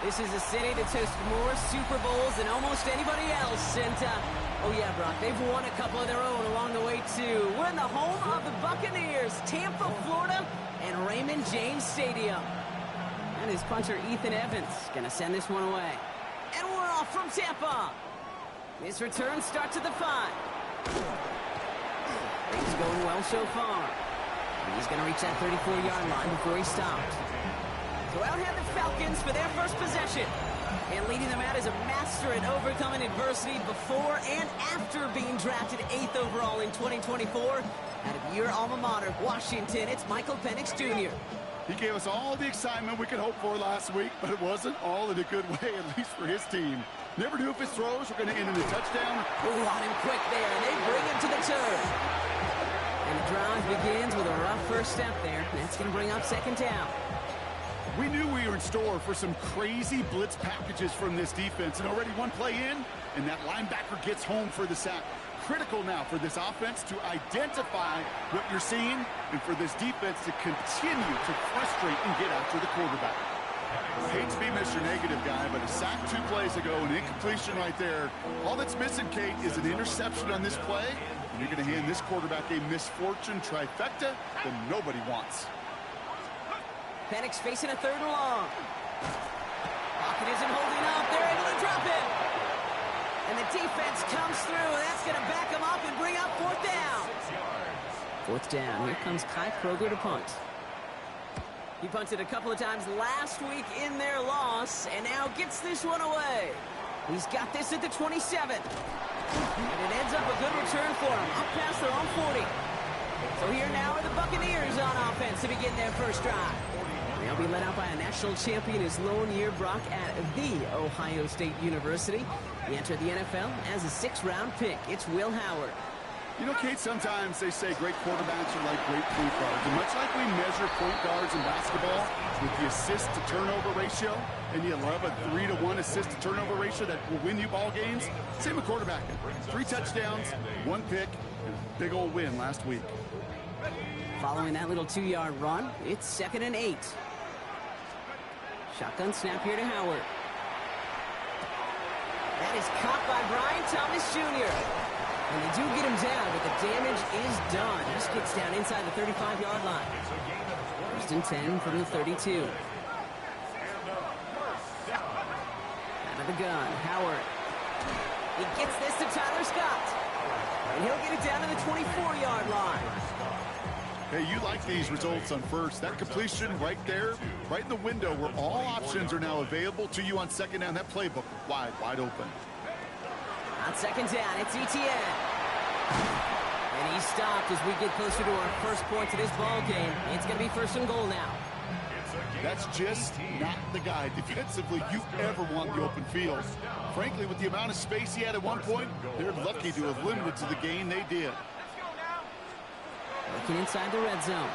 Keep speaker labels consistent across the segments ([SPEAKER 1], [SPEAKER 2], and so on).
[SPEAKER 1] This is a city that's hosted more Super Bowls than almost anybody else. And, oh yeah, Brock, they've won a couple of their own along the way, too. We're in the home of the Buccaneers, Tampa, Florida, and Raymond James Stadium. And his punter, Ethan Evans, going to send this one away. And we're off from Tampa. This return starts at the 5. Things going well so far. He's going to reach that 34-yard line before he stops. So out head the Falcons for their first possession. And leading them out is a master at overcoming adversity before and after being drafted 8th overall in 2024. Out of your alma mater, Washington, it's Michael Penix Jr.
[SPEAKER 2] He gave us all the excitement we could hope for last week, but it wasn't all in a good way, at least for his team. Never knew if his throws were going to end in a touchdown.
[SPEAKER 1] Ooh, on him quick there, and they bring him to the turn. And the drive begins with a rough first step there. That's going to bring up second down.
[SPEAKER 2] We knew we were in store for some crazy blitz packages from this defense, and already one play in, and that linebacker gets home for the sack. Critical now for this offense to identify what you're seeing and for this defense to continue to frustrate and get after the quarterback. I hate to be Mr. Negative guy, but a sack 2 plays ago, an incompletion right there. All that's missing, Kate, is an interception on this play, and you're going to hand this quarterback a misfortune trifecta that nobody wants.
[SPEAKER 1] Penix facing a 3rd and long. Pocket isn't holding up. They're able to drop him. And the defense comes through, and that's going to back him up and bring up 4th down. 4th down. Here comes Kai Kroger to punt. He punted a couple of times last week in their loss, and now gets this one away. He's got this at the 27. And it ends up a good return for him, up past their own 40. So here now are the Buccaneers on offense to begin their first drive. They'll be led out by a national champion his lone year, Brock, at the Ohio State University. He entered the NFL as a 6th-round pick. It's Will Howard.
[SPEAKER 2] You know, Kate, sometimes they say great quarterbacks are like great point guards. And much like we measure point guards in basketball with the assist-to-turnover ratio, and you love a 3-to-1 assist-to-turnover ratio that will win you ball games, same with quarterbacking. 3 touchdowns, 1 pick, and a big old win last week.
[SPEAKER 1] Following that little 2-yard run, it's 2nd and 8. Shotgun snap here to Howard. That is caught by Brian Thomas Jr. And they do get him down, but the damage is done. Just gets down inside the 35-yard line. 1st and 10 from the 32. Out of the gun, Howard. He gets this to Tyler Scott. And he'll get it down to the 24-yard line.
[SPEAKER 2] Hey, you like these results on first. That completion right there, right in the window where all options are now available to you on 2nd down. That playbook wide open.
[SPEAKER 1] On 2nd down, it's Etienne. And he's stopped as we get closer to our first points of this ball game. It's going to be 1st and goal now.
[SPEAKER 2] That's just not the guy defensively you ever want the open field. Frankly, with the amount of space he had at one point, they're lucky to have limited to the gain they did.
[SPEAKER 1] Looking inside the red zone.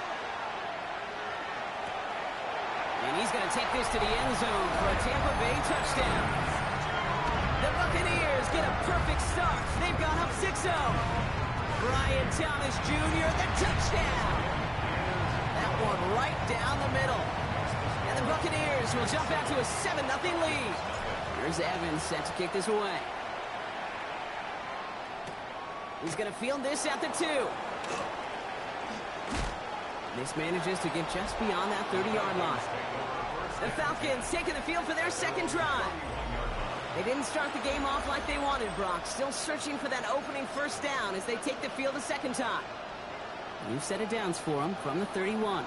[SPEAKER 1] And he's going to take this to the end zone for a Tampa Bay touchdown. The Buccaneers get a perfect start. They've gone up 6-0. Brian Thomas Jr., the touchdown. That one right down the middle. And the Buccaneers will jump out to a 7-0 lead. Here's Evans set to kick this away. He's going to field this at the 2. This manages to get just beyond that 30-yard line. The Falcons taking the field for their 2nd drive. They didn't start the game off like they wanted, Brock. Still searching for that opening 1st down as they take the field a 2nd time. New set of downs for them from the 31.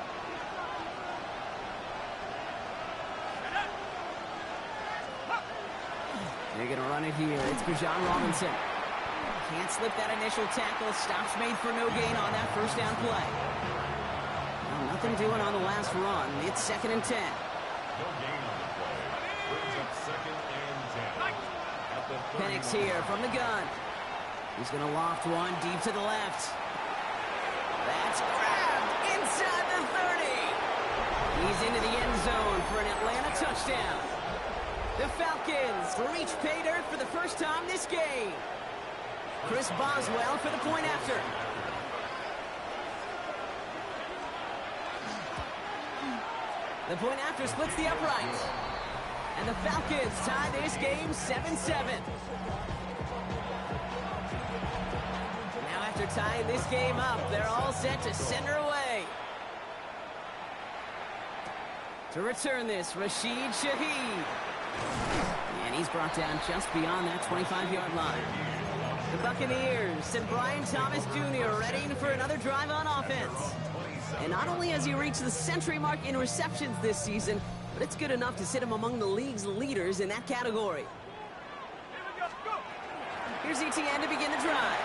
[SPEAKER 1] They're going to run it here. It's Bijan Robinson. Can't slip that initial tackle. Stops made for no gain on that 1st down play. Well, nothing doing on the last run. It's 2nd and 10. Penix here from the gun. He's going to loft one deep to the left. That's grabbed inside the 30. He's into the end zone for an Atlanta touchdown. The Falcons reach pay dirt for the first time this game. Chris Boswell for the point after. The point after splits the uprights. And the Falcons tie this game 7-7. Now after tying this game up, they're all set to send her away. To return this, Rashid Shaheed. And he's brought down just beyond that 25-yard line. The Buccaneers send Brian Thomas Jr. ready for another drive on offense. And not only has he reached the century mark in receptions this season, but it's good enough to sit him among the league's leaders in that category. Here's Etienne to begin the drive.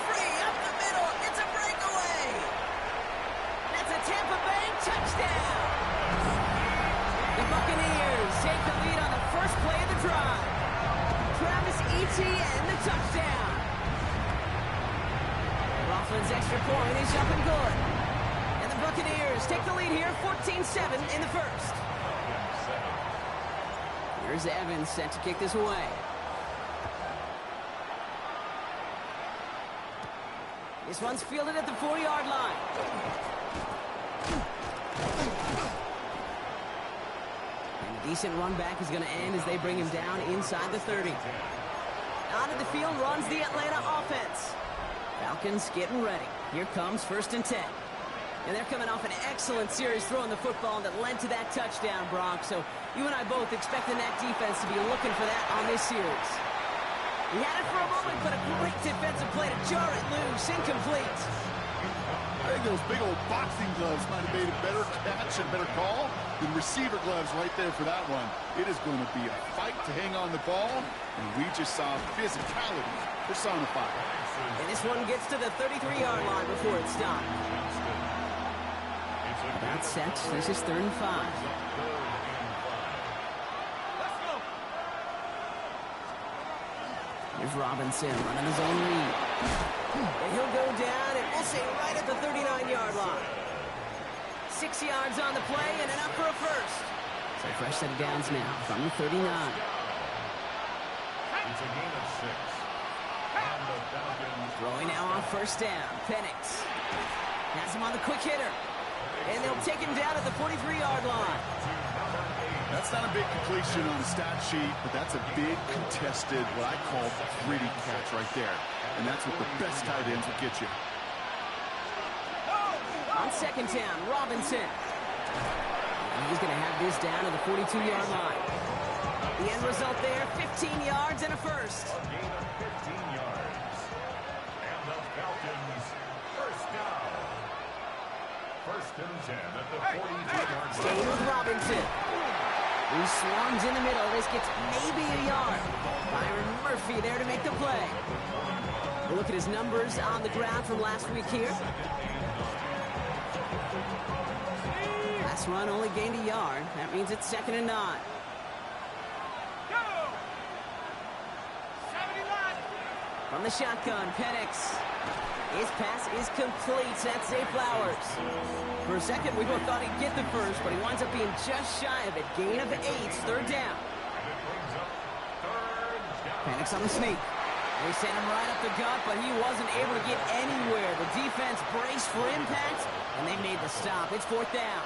[SPEAKER 1] Free up the middle. It's a breakaway. That's a Tampa Bay touchdown. The Buccaneers take the lead on the first play of the drive. Travis Etienne, the touchdown. Roflin's extra point is up and good. And the Buccaneers take the lead here, 14-7 in the first. Here's Evans set to kick this away. This one's fielded at the 4-yard line. And a decent run back is going to end as they bring him down inside the 30. Onto the field runs the Atlanta offense. Falcons getting ready. Here comes 1st and 10. And they're coming off an excellent series throwing the football that led to that touchdown, Brock. So you and I both expecting that defense to be looking for that on this series. He had it for a moment, but a great defensive play to jar it loose. Incomplete.
[SPEAKER 2] I think those big old boxing gloves might have made a better catch and better call than receiver gloves right there for that one. It is going to be a fight to hang on the ball, and we just saw physicality personified.
[SPEAKER 1] And this one gets to the 33-yard line before it stopped. That's set. This is 3rd and 5. Here's Robinson running his own read. And he'll go down, and we'll say right at the 39-yard line. 6 yards on the play, and enough for a first. So fresh set of downs now from the 39.
[SPEAKER 3] It's a gain of 6. And the Falcons
[SPEAKER 1] throwing now on 1st down. Penix has him on the quick hitter. And they'll take him down at the 43-yard line.
[SPEAKER 2] That's not a big completion on the stat sheet, but that's a big contested, what I call gritty catch right there. And that's what the best tight ends will get you.
[SPEAKER 1] On 2nd down, Robinson. And he's going to have this down to the 42-yard line. The end result there, 15 yards and a first.
[SPEAKER 3] a gain of 15 yards. And the Falcons first down. 1st and 10 at the 42-yard line.
[SPEAKER 1] Staying with Robinson. He swarms in the middle. This gets maybe a yard. Byron Murphy there to make the play. We'll look at his numbers on the ground from last week here. Last run only gained a yard. That means it's 2nd and 9. From the shotgun, Penix. His pass is complete. That's Zay Flowers. For a second, we both thought he'd get the first, but he winds up being just shy of it. Gain of 8, 3rd down. Penix on the sneak. They sent him right up the gut, but he wasn't able to get anywhere. The defense braced for impact, and they made the stop. It's 4th down.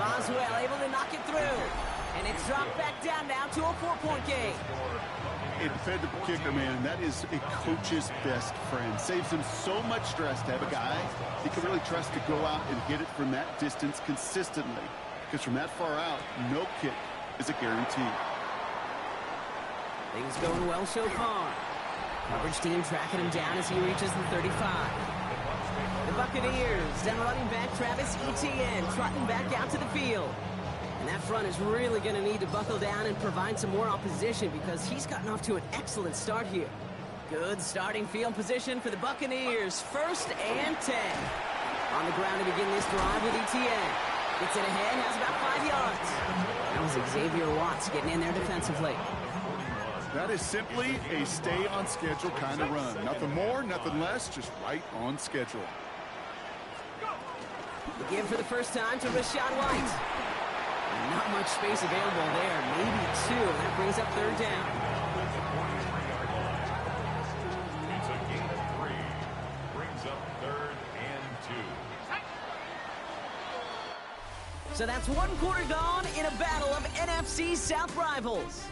[SPEAKER 1] Boswell able to knock it through. And it's dropped back down now to a 4-point game.
[SPEAKER 2] A dependable kicker, man, that is a coach's best friend. Saves him so much stress to have a guy he can really trust to go out and hit it from that distance consistently. Because from that far out, no kick is a guarantee.
[SPEAKER 1] Things going well so far. Coverage team tracking him down as he reaches the 35. The Buccaneers, then running back Travis Etienne, trotting back out to the field. And that front is really going to need to buckle down and provide some more opposition because he's gotten off to an excellent start here. Good starting field position for the Buccaneers. 1st and 10. On the ground to begin this drive with Etienne. Gets it ahead, has about 5 yards. That was Xavier Watts getting in there defensively.
[SPEAKER 2] That is simply a stay-on-schedule kind of run. Nothing more, nothing less, just right on schedule.
[SPEAKER 1] The give for the first time to Rachaad White. Not much space available there, maybe 2. That brings up 3rd down.
[SPEAKER 3] It's a gain of 3. Brings up 3rd
[SPEAKER 1] So that's one quarter gone in a battle of NFC South rivals.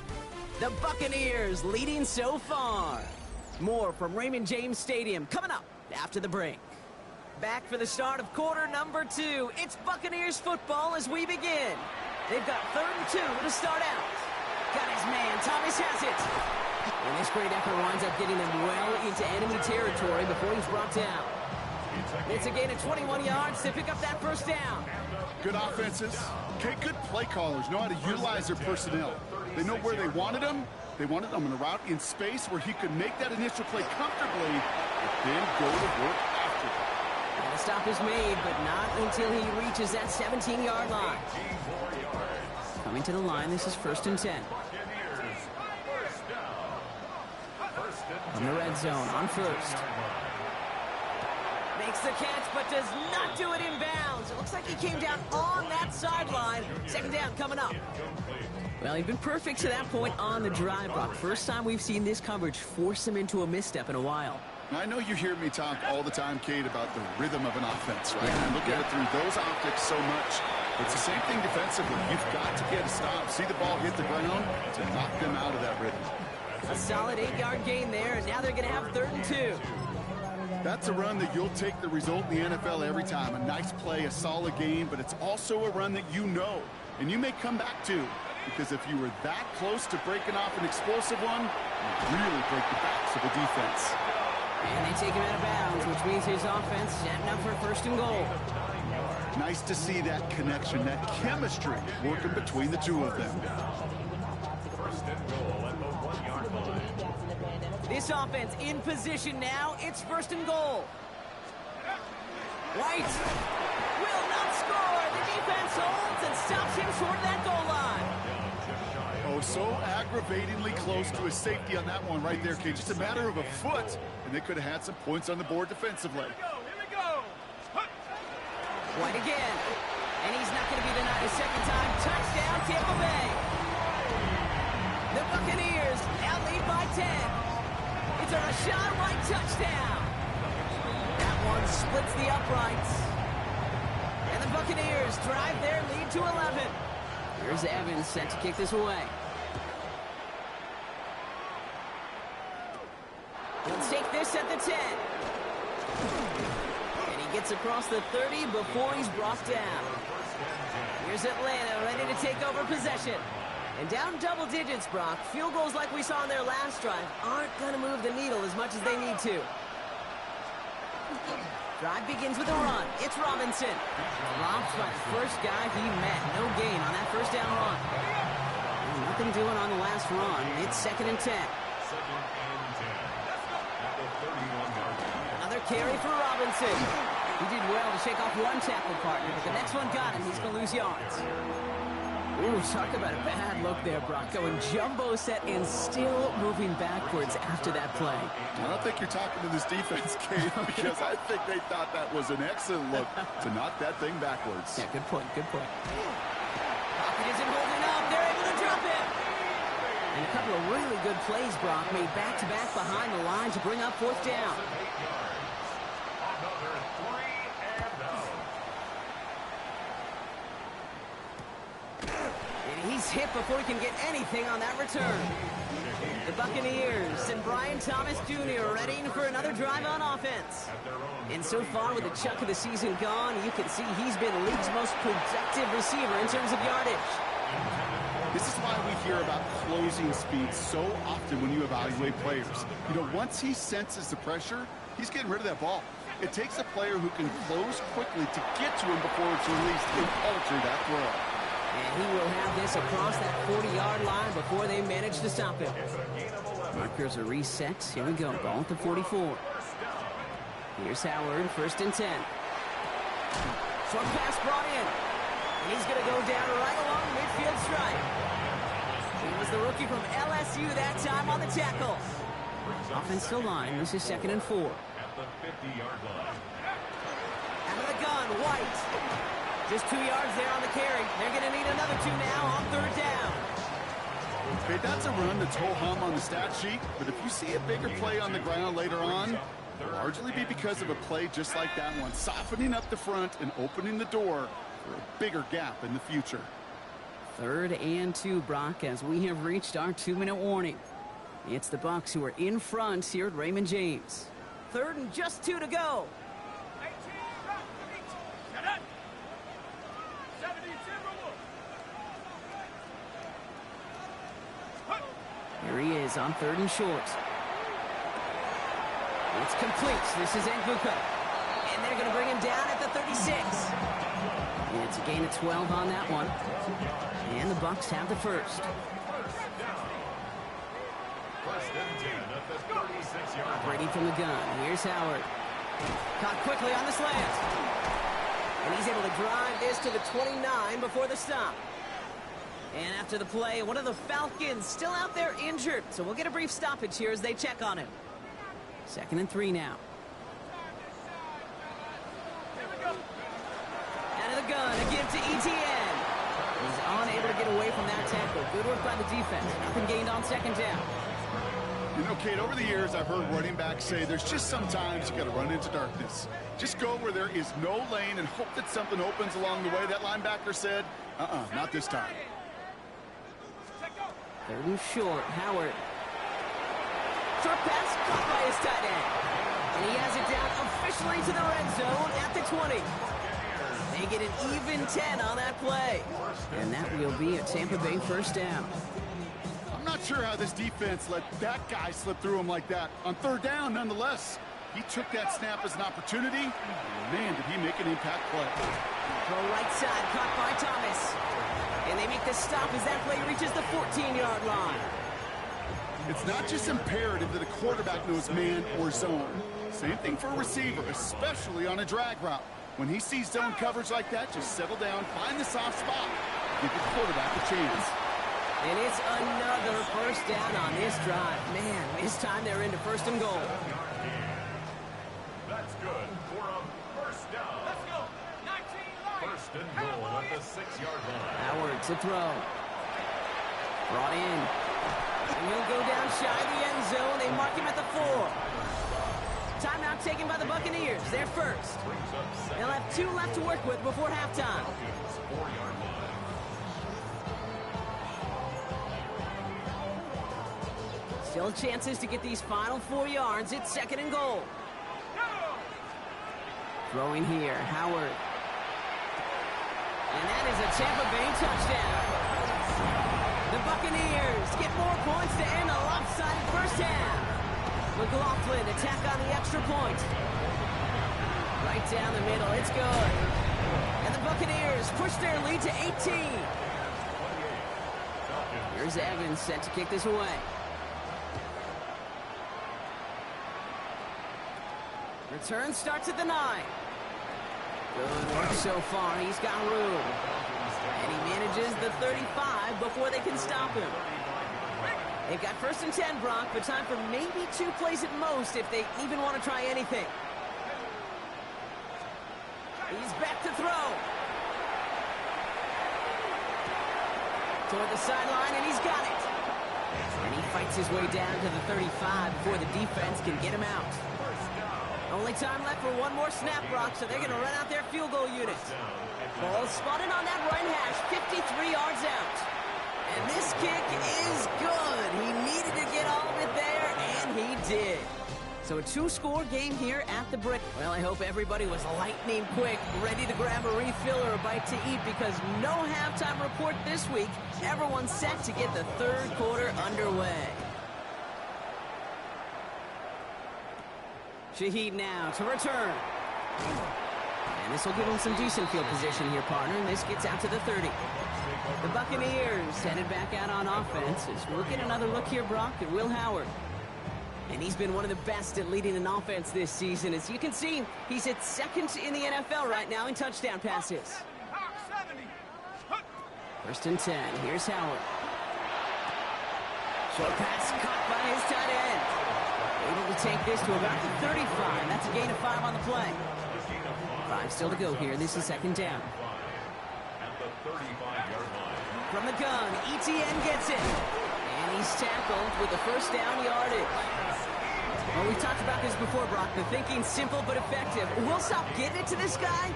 [SPEAKER 1] The Buccaneers leading so far. More from Raymond James Stadium coming up after the break. Back for the start of quarter number 2. It's Buccaneers football as we begin. They've got 3rd and 2 to start out. Got his man, Thomas has it. And this great effort winds up getting them well into enemy territory before he's brought down. It's a gain of 21 yards to pick up that first down.
[SPEAKER 2] Good offenses. Okay, good play callers know how to utilize their personnel. They know where they wanted them. They wanted them in a route in space where he could make that initial play comfortably, but then go to work after it.
[SPEAKER 1] And the stop is made, but not until he reaches that 17-yard line. Coming to the line, this is 1st and 10. From the red zone on 1st. Makes the catch, but does not do it in bounds. It looks like he came down on that sideline. 2nd down coming up. Well, he'd been perfect to that point on the drive, Brock. First time we've seen this coverage force him into a misstep in a while.
[SPEAKER 2] I know you hear me talk all the time, Kate, about the rhythm of an offense, right? And look at it through those optics so much. It's the same thing defensively. You've got to get a stop, see the ball hit the ground to knock them out of that rhythm.
[SPEAKER 1] A solid 8-yard gain there, and now they're going to have 3rd and 2.
[SPEAKER 2] That's a run that you'll take the result in the NFL every time. A nice play, a solid game, but it's also a run that you know, and you may come back to. Because if you were that close to breaking off an explosive one, you really break the backs of the defense.
[SPEAKER 1] And they take him out of bounds, which means his offense setting up for 1st and goal.
[SPEAKER 2] Nice to see that connection, that chemistry working between the two of them.
[SPEAKER 3] 1st and goal at the 1-yard line.
[SPEAKER 1] This offense in position now. It's 1st and goal. White will not score. The defense holds and stops him short of that goal line.
[SPEAKER 2] Oh, so aggravatingly close to a safety on that one right there, Kate. Just a matter of a foot, and they could have had some points on the board defensively.
[SPEAKER 1] White again. And he's not going to be denied a 2nd time. Touchdown, Tampa Bay. The Buccaneers now lead by 10. It's a Rachaad White touchdown. That one splits the uprights. And the Buccaneers drive their lead to 11. Here's Evans set to kick this away. Let's take this at the 10. And he gets across the 30 before he's brought down. Here's Atlanta ready to take over possession. And down double digits, Brock. Field goals like we saw in their last drive aren't going to move the needle as much as they need to. Drive begins with a run. It's Robinson. Dropped by the first guy he met. No gain on that 1st down run. And nothing doing on the last run. It's 2nd and 10. Another carry for Robinson. He did well to shake off one tackle partner, but the next one got him. He's going to lose yards. Ooh, talk about a bad look there, Brock. Going jumbo set and still moving backwards after that play.
[SPEAKER 2] I don't think you're talking to this defense, Kate, because I think they thought that was an excellent look to knock that thing backwards.
[SPEAKER 1] Yeah, good point, good point. Pocket isn't holding up. They're able to drop him. And a couple of really good plays, Brock, made back-to-back behind the line to bring up 4th down.
[SPEAKER 3] Another 3 and out.
[SPEAKER 1] And he's hit before he can get anything on that return. The Buccaneers and Brian Thomas Jr. readying for another drive on offense. And so far, with a chunk of the season gone, you can see he's been the league's most productive receiver in terms of yardage.
[SPEAKER 2] This is why we hear about closing speed so often when you evaluate players. You know, once he senses the pressure, he's getting rid of that ball. It takes a player who can close quickly to get to him before it's released and alter that throw.
[SPEAKER 1] And he will have this across that 40-yard line before they manage to stop him. Markers are reset. Here we go. Ball at the 44. Here's Howard, 1st and 10. Short pass brought in. And he's going to go down right along midfield stripe. He was the rookie from LSU that time on the tackle. Offensive line. This is 2nd and 4.
[SPEAKER 3] At the 50-yard line.
[SPEAKER 1] Out of the gun, White. Just 2 yards there on the carry. They're going to need another 2 now on 3rd down.
[SPEAKER 2] Hey, that's a run that's ho-hum on the stat sheet, but if you see a bigger play on the ground later on, it'll largely be because of a play just like that one, softening up the front and opening the door for a bigger gap in the future.
[SPEAKER 1] 3rd and 2, Brock, as we have reached our 2-minute warning. It's the Bucs who are in front here at Raymond James. 3rd and just 2 to go. Here he is on 3rd and short. It's complete. This is Nguka. And they're going to bring him down at the 36. And it's a gain of 12 on that one. And the Bucs have the first. Operating from the gun. Here's Howard. Caught quickly on the slant. And he's able to drive this to the 29 before the stop. And after the play, one of the Falcons still out there injured. So we'll get a brief stoppage here as they check on him. 2nd and 3 now. Out of the gun, a give to ETN. He's unable to get away from that tackle. Good work by the defense. Nothing gained on 2nd down.
[SPEAKER 2] You know, Kate, over the years, I've heard running backs say there's just sometimes you got to run into darkness. Just go where there is no lane and hope that something opens along the way. That linebacker said, not this time.
[SPEAKER 1] 3rd and short, Howard. Short pass caught by his tight end. And he has it down officially to the red zone at the 20. They get an even 10 on that play. And that will be a Tampa Bay first down.
[SPEAKER 2] I'm not sure how this defense let that guy slip through him like that. On 3rd down, nonetheless, he took that snap as an opportunity. Man, did he make an impact play.
[SPEAKER 1] Throw right side, caught by Thomas. And they make the stop as that play reaches the 14-yard line.
[SPEAKER 2] It's not just imperative that a quarterback knows man or zone. Same thing for a receiver, especially on a drag route. When he sees zone coverage like that, just settle down, find the soft spot, give the quarterback a chance.
[SPEAKER 1] And it's another first down on this drive. Man, this time they're into 1st and goal.
[SPEAKER 3] That's good for a first down. Let's go. 1st and goal at the 6-yard line.
[SPEAKER 1] Howard to throw. Brought in. And he'll go down shy of the end zone. They mark him at the 4. Timeout taken by the Buccaneers. They're first. They'll have 2 left to work with before halftime.
[SPEAKER 3] 4-yard line.
[SPEAKER 1] Still chances to get these final 4 yards. It's 2nd and goal. Throwing here, Howard. And that is a Tampa Bay touchdown. The Buccaneers get more points to end a lopsided first half. McLaughlin attack on the extra point. Right down the middle, it's good. And the Buccaneers push their lead to 18. Here's Evans set to kick this away. Return starts at the 9. Good work so far. He's got room. And he manages the 35 before they can stop him. They've got 1st and 10, Brock, but time for maybe 2 plays at most if they even want to try anything. He's back to throw. Toward the sideline, and he's got it. And he fights his way down to the 35 before the defense can get him out. Only time left for 1 more snap, Brock, so they're going to run out their field goal unit. Ball spotted on that right hash, 53 yards out. And this kick is good. He needed to get all of it there, and he did. So a 2-score game here at the break. Well, I hope everybody was lightning quick, ready to grab a refill or a bite to eat, because no halftime report this week. Everyone's set to get the 3rd quarter underway. Shaheed now to return. And this will give him some decent field position here, partner. And this gets out to the 30. The Buccaneers headed back out on offense as we'll get another look here, Brock, at Will Howard. And he's been one of the best at leading an offense this season. As you can see, he's at 2nd in the NFL right now in touchdown passes. 1st and 10. Here's Howard. Short pass caught by his tight end. Able to take this to about the 35. That's a gain of 5 on the play. 5 still to go here. This is 2nd down. From the gun, ETN gets it. And he's tackled with the 1st down yardage. Well, we've talked about this before, Brock. The thinking's simple but effective. We'll stop getting it to this guy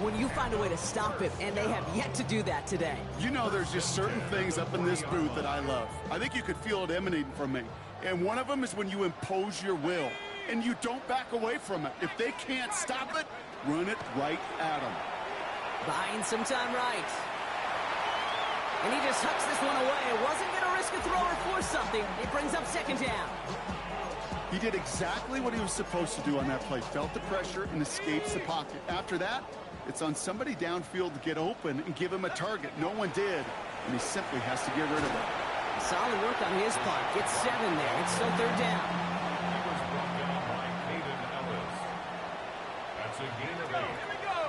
[SPEAKER 1] when you find a way to stop him, and they have yet to do that today.
[SPEAKER 2] You know, there's just certain things up in this booth that I love. I think you could feel it emanating from me. And one of them is when you impose your will, and you don't back away from it. If they can't stop it, run it right at them.
[SPEAKER 1] Buying some time right. And he just hucks this one away. Wasn't going to risk a throw or force something. It brings up second down.
[SPEAKER 2] He did exactly what he was supposed to do on that play. Felt the pressure and escapes the pocket. After that, it's on somebody downfield to get open and give him a target. No one did, and he simply has to get rid of it.
[SPEAKER 1] Solid work on his part. Gets 7 there. It's still third down.
[SPEAKER 3] He was brought down by Hayden Ellis. That's a gain of 8.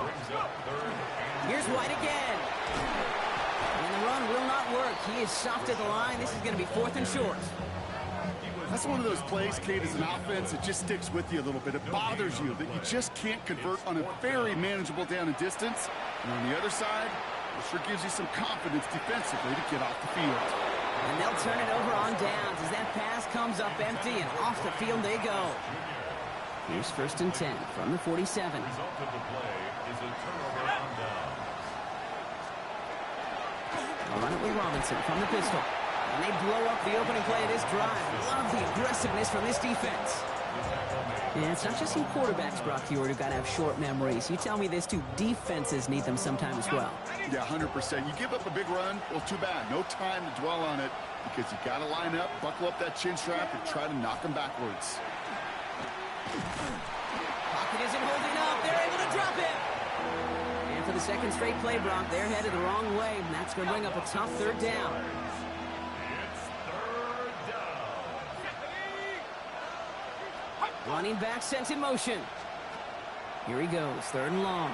[SPEAKER 3] Brings up third and
[SPEAKER 1] Here's White again. And the run will not work. He is soft at the line. This is going to be 4th and short.
[SPEAKER 2] That's one of those plays, Kate, as an offense, it just sticks with you a little bit. It bothers you that you just can't convert on a very manageable down and distance. And on the other side, it sure gives you some confidence defensively to get off the field.
[SPEAKER 1] And they'll turn it over on downs as that pass comes up empty, and off the field they go. Here's 1st and 10 from the 47.
[SPEAKER 3] the result of the play is a turnover on downs.
[SPEAKER 1] They'll run it with Robinson from the pistol. And they blow up the opening play of this drive. Love the aggressiveness from this defense. Yeah, it's not just you quarterbacks, Brock Heward, who've got to have short memories. You tell me this too, defenses need them sometime as well.
[SPEAKER 2] Yeah, 100%. You give up a big run, well, too bad. No time to dwell on it because you got to line up, buckle up that chin strap, and try to knock them backwards.
[SPEAKER 1] Pocket isn't holding up. They're able to drop it. And for the second straight play, Brock, they're headed the wrong way, and that's going to bring up a tough third down. Running back sent in motion. Here he goes, 3rd and long.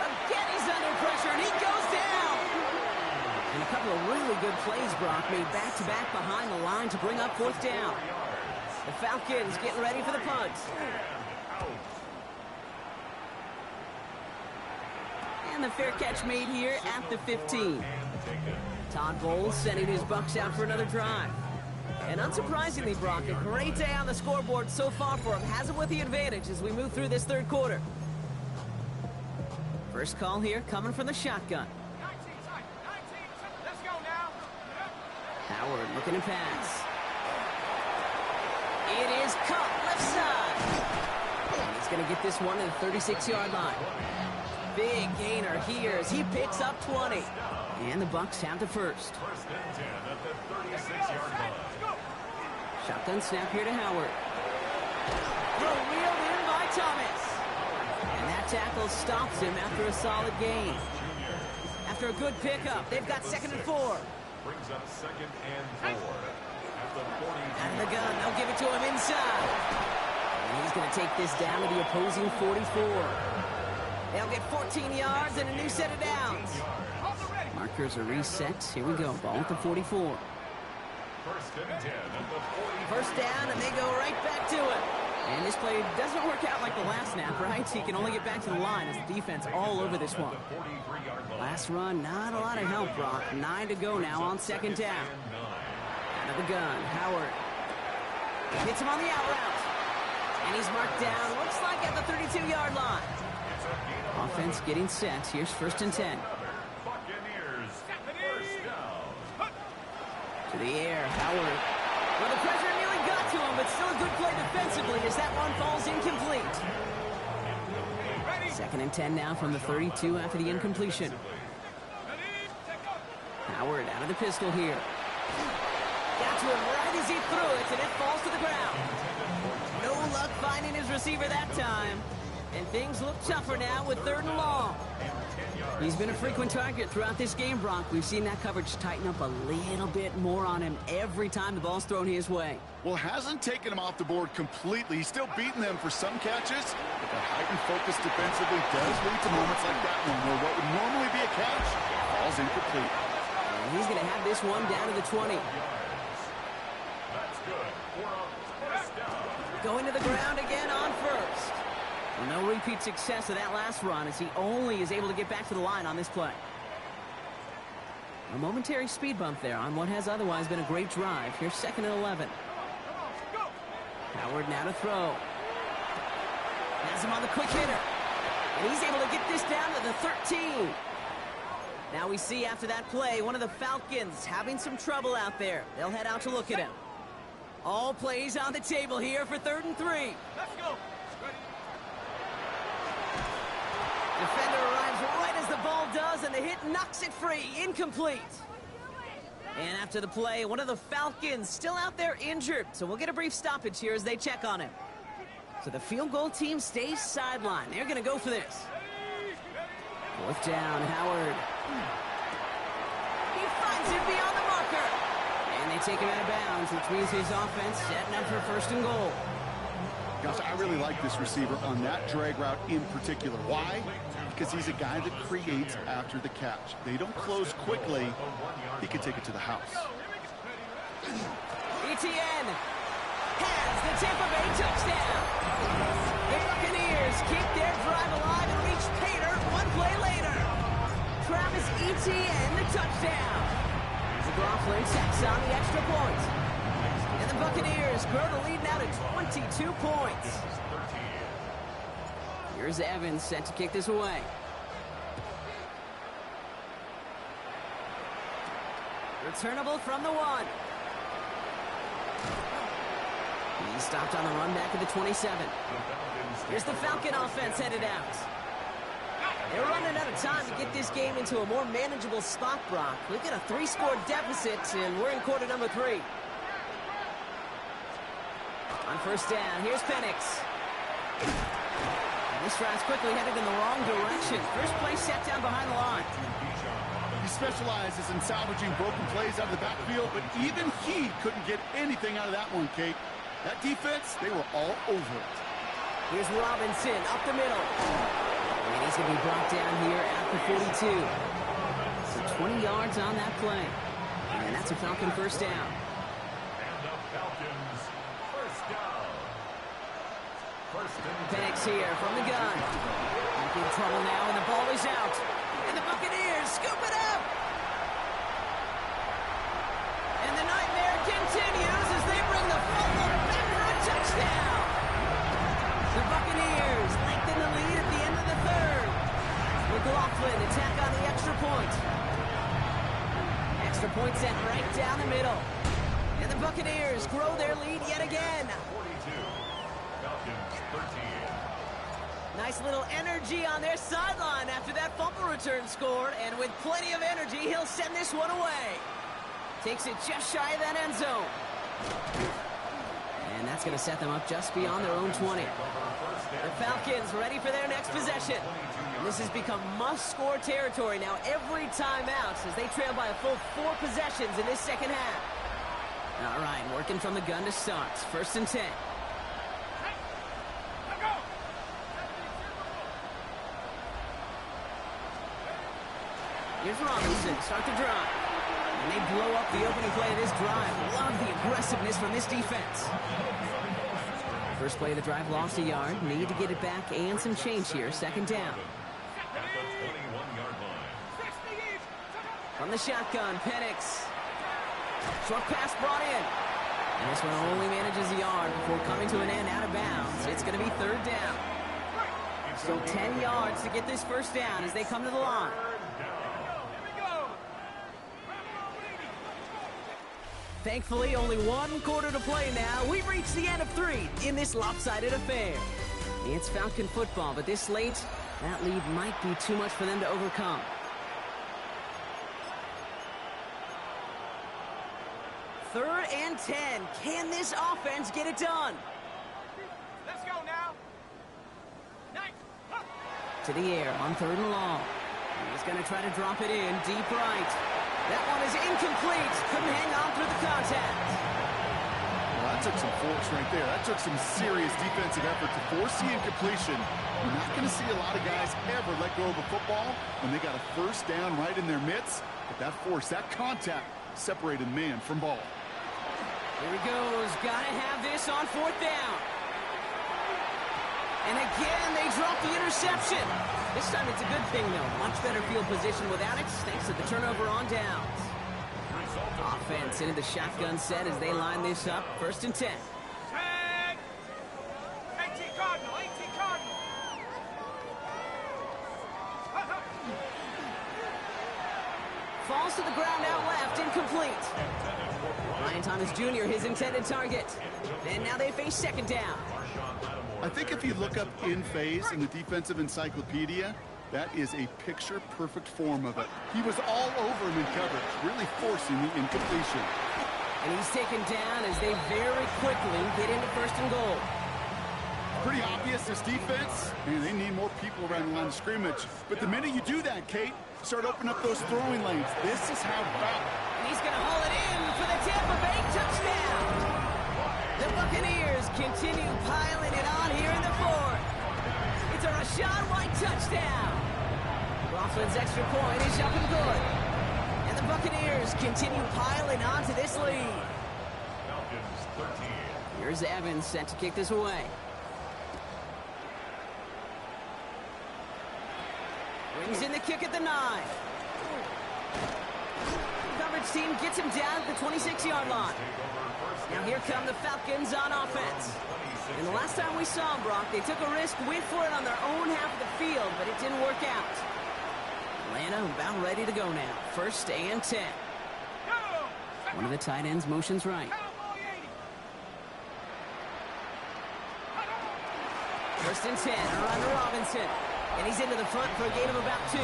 [SPEAKER 1] Again, he's under pressure, and he goes down. And a couple of really good plays, Brock, made back-to-back behind the line to bring up 4th down. The Falcons getting ready for the punt. And the fair catch made here at the 15. Todd Bowles sending his Bucks out for another drive. And unsurprisingly, Brock, a great day on the scoreboard so far for him. Has him with the advantage as we move through this third quarter. First call here coming from the shotgun.
[SPEAKER 4] Let's go now.
[SPEAKER 1] Howard looking to pass. It is caught left side. And he's going to get this one to the 36-yard line. Big gainer here as he picks up 20. And the Bucks have the first.
[SPEAKER 3] 1st and 10 at the 36-yard line.
[SPEAKER 1] Shotgun snap here to Howard. Throw reeled in by Thomas. And that tackle stops him after a solid gain. After a good pickup, they've got 2nd and 4.
[SPEAKER 3] Brings up 2nd and 4 at the 40.
[SPEAKER 1] Out of the gun, they'll give it to him inside. And he's going to take this down to the opposing 44. They'll get 14 yards and a new set of downs. Markers are reset. Here we go. Ball at the 44.
[SPEAKER 3] 1st and 10 at the 40.
[SPEAKER 1] First down, and they go right back to it. And this play doesn't work out like the last snap, right? He can only get back to the line as the defense all over this one. Last run, not a lot of help, Brock. 9 to go now on 2nd down. Out of the gun, Howard. Hits him on the out route. And he's marked down, looks like at the 32-yard line. Offense getting set. Here's 1st and 10.
[SPEAKER 3] Buccaneers, 1st down.
[SPEAKER 1] To the air, Howard. Well, the pressure nearly got to him, but still a good play defensively as that one falls incomplete. 2nd and 10 now from the 32 after the incompletion. Howard out of the pistol here. Got to him right as he threw it, and it falls to the ground. No luck finding his receiver that time. And things look tougher now with 3rd and long. He's been a frequent target throughout this game, Brock. We've seen that coverage tighten up a little bit more on him every time the ball's thrown his way.
[SPEAKER 2] Well, hasn't taken him off the board completely. He's still beating them for some catches, but that heightened focus defensively does lead to moments like that one where what would normally be a catch falls incomplete.
[SPEAKER 1] And he's going to have this one down to the 20.
[SPEAKER 3] That's good. For a 1st down.
[SPEAKER 1] Going to the ground again on 1st. Well, no repeat success of that last run as he only is able to get back to the line on this play. A momentary speed bump there on what has otherwise been a great drive. Here's 2nd and 11. Howard now to throw. Has him on the quick hitter. And he's able to get this down to the 13. Now we see after that play, one of the Falcons having some trouble out there. They'll head out to look at him. All plays on the table here for 3rd and 3.
[SPEAKER 4] Let's go.
[SPEAKER 1] Defender arrives right as the ball does, and the hit knocks it free. Incomplete. And after the play, one of the Falcons still out there injured. So we'll get a brief stoppage here as they check on him. So the field goal team stays sidelined. They're going to go for this. 4th down, Howard. He finds it beyond the marker. And they take him out of bounds, which means his offense setting up for 1st and goal.
[SPEAKER 2] Gosh, I really like this receiver on that drag route in particular. Why? Because he's a guy that creates after the catch. They don't close quickly. He can take it to the house.
[SPEAKER 1] ETN has the Tampa Bay touchdown. The Buccaneers keep their drive alive and reach Pater one play later. Travis Etienne, the touchdown. McLaughlin checks on the extra point. And the Buccaneers grow the lead now to 22 points. Here's Evans set to kick this away. Returnable from the 1. He's stopped on the run back at the 27. Here's the Falcon offense headed out. They're running out of time to get this game into a more manageable spot, Brock. We've got a 3-score deficit, and we're in quarter number 3. On 1st down, here's Penix. And this drive's quickly headed in the wrong direction. First play set down behind the line.
[SPEAKER 2] He specializes in salvaging broken plays out of the backfield, but even he couldn't get anything out of that one, Kate. That defense, they were all over it.
[SPEAKER 1] Here's Robinson up the middle. And he's going to be brought down here at the 42. So 20 yards on that play. And that's a Falcon 1st down.
[SPEAKER 3] And the Falcons first down.
[SPEAKER 1] Penix here from the gun. Back in trouble now, and the ball is out. And the Buccaneers scoop it up. And the nightmare continues as they bring the fumble back for a touchdown. The Buccaneers lengthen the lead at the end of the 3rd. McLaughlin attack on the extra point. Extra point sent right down the middle. And the Buccaneers grow their lead yet again.
[SPEAKER 3] 42. Falcons 13.
[SPEAKER 1] Nice little energy on their sideline after that fumble return scored. And with plenty of energy, he'll send this one away. Takes it just shy of that end zone. And that's going to set them up just beyond their own 20. The Falcons ready for their next possession. And this has become must-score territory now every time out as they trail by a full 4 possessions in this 2nd half. All right, working from the gun to start. 1st and 10. Here's Robinson, start the drive. And they blow up the opening play of this drive. Love the aggressiveness from this defense. First play of the drive lost a yard. Need to get it back and some change here. 2nd down.
[SPEAKER 3] At the 21-yard line.
[SPEAKER 1] From the shotgun, Penix. Short pass brought in. And this one only manages a yard before coming to an end out of bounds. It's going to be 3rd down. Still 10 yards to get this 1st down as they come to the line. Thankfully, only 1 quarter to play now. We've reached the end of 3 in this lopsided affair. It's Falcon football, but this late, that lead might be too much for them to overcome. 3rd and 10. Can this offense get it done?
[SPEAKER 4] Let's go now. Nice.
[SPEAKER 1] To the air on 3rd and long. He's going to try to drop it in deep right. That one is incomplete. Couldn't hang on through the contact.
[SPEAKER 2] Well, that took some force right there. That took some serious defensive effort to force the incompletion. You're not going to see a lot of guys ever let go of a football when they got a 1st down right in their midst. But that force, that contact, separated man from ball.
[SPEAKER 1] Here he goes. Got to have this on 4th down. And again, they drop the interception. This time it's a good thing, though. Much better field position without it, thanks to the turnover on downs. Offense into the shotgun set as they line this up. 1st and 10.
[SPEAKER 4] Tag! 18 Cardinal, 18 Cardinal.
[SPEAKER 1] Falls to the ground out left, incomplete. Ryan Thomas Jr., his intended target. And now they face 2nd down.
[SPEAKER 2] I think if you look up in phase in the defensive encyclopedia, that is a picture-perfect form of it. He was all over him in coverage, really forcing the incompletion.
[SPEAKER 1] And he's taken down as they very quickly get into 1st and goal.
[SPEAKER 2] Pretty obvious, this defense, man, they need more people around the line of scrimmage. But the minute you do that, Kate, start opening up those throwing lanes. This is how about.
[SPEAKER 1] And he's going to haul it in for the Tampa Bay touchdown. The Buccaneers continue piling it on here in the 4th. It's a Rachaad White touchdown. Roslin's extra point is up and good. And the Buccaneers continue piling on to this lead.
[SPEAKER 3] Falcons 13.
[SPEAKER 1] Here's Evans set to kick this away. Brings in the kick at the 9. Coverage team gets him down at the 26-yard line. Now here come the Falcons on offense. And the last time we saw them, Brock, they took a risk, went for it on their own half of the field, but it didn't work out. Atlanta about ready to go now. 1st and 10. One of the tight ends motions right. 1st and 10, around to Robinson. And he's into the front for a gain of about 2.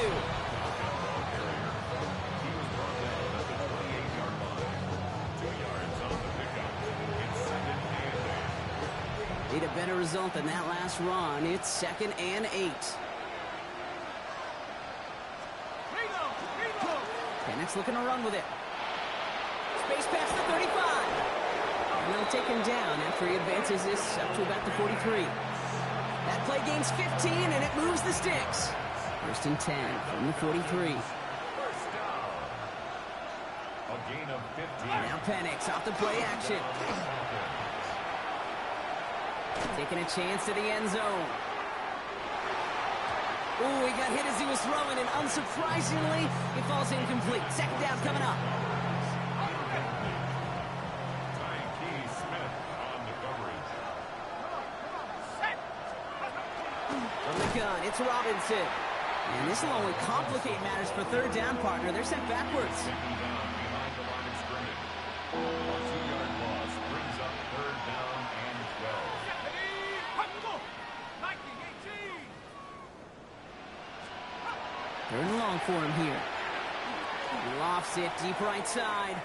[SPEAKER 1] Need a better result than that last run. It's 2nd and 8. Penix looking to run with it. Space past the 35. And they'll take him down after he advances this up to about the 43. That play gains 15, and it moves the sticks. 1st and 10 from the 43.
[SPEAKER 3] First down. A gain of 15.
[SPEAKER 1] Now Penix off the play action. Taking a chance to the end zone. Ooh, he got hit as he was throwing, and unsurprisingly, it falls incomplete. 2nd down coming up. From the gun, it's Robinson. And this will only complicate matters for 3rd down, partner. They're sent backwards.
[SPEAKER 3] Behind the line of scrimmage. A 2-yard loss brings up 3rd down and 12.
[SPEAKER 1] 3rd and long for him here. He lofts it deep right side.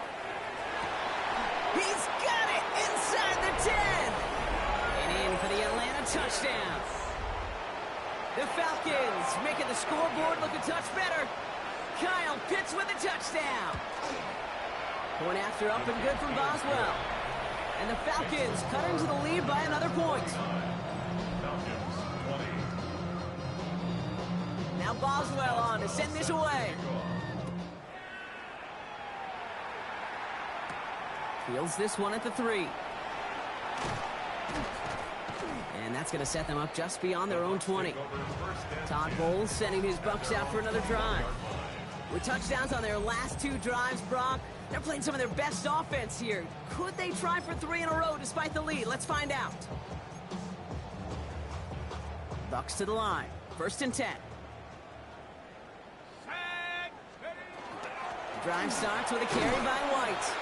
[SPEAKER 1] He's got it inside the 10. And in for the Atlanta touchdown. The Falcons making the scoreboard look a touch better. Kyle Pitts with a touchdown. Point after up and good from Boswell. And the Falcons cut into the lead by another point.
[SPEAKER 3] Falcons 20.
[SPEAKER 1] Now Boswell on to send this away. Fields this one at the 3. And that's going to set them up just beyond their own 20. Todd Bowles sending his Bucs out for another drive. With touchdowns on their last 2 drives, Brock, they're playing some of their best offense here. Could they try for 3 in a row despite the lead? Let's find out. Bucs to the line. 1st and 10. The drive starts with a carry by White.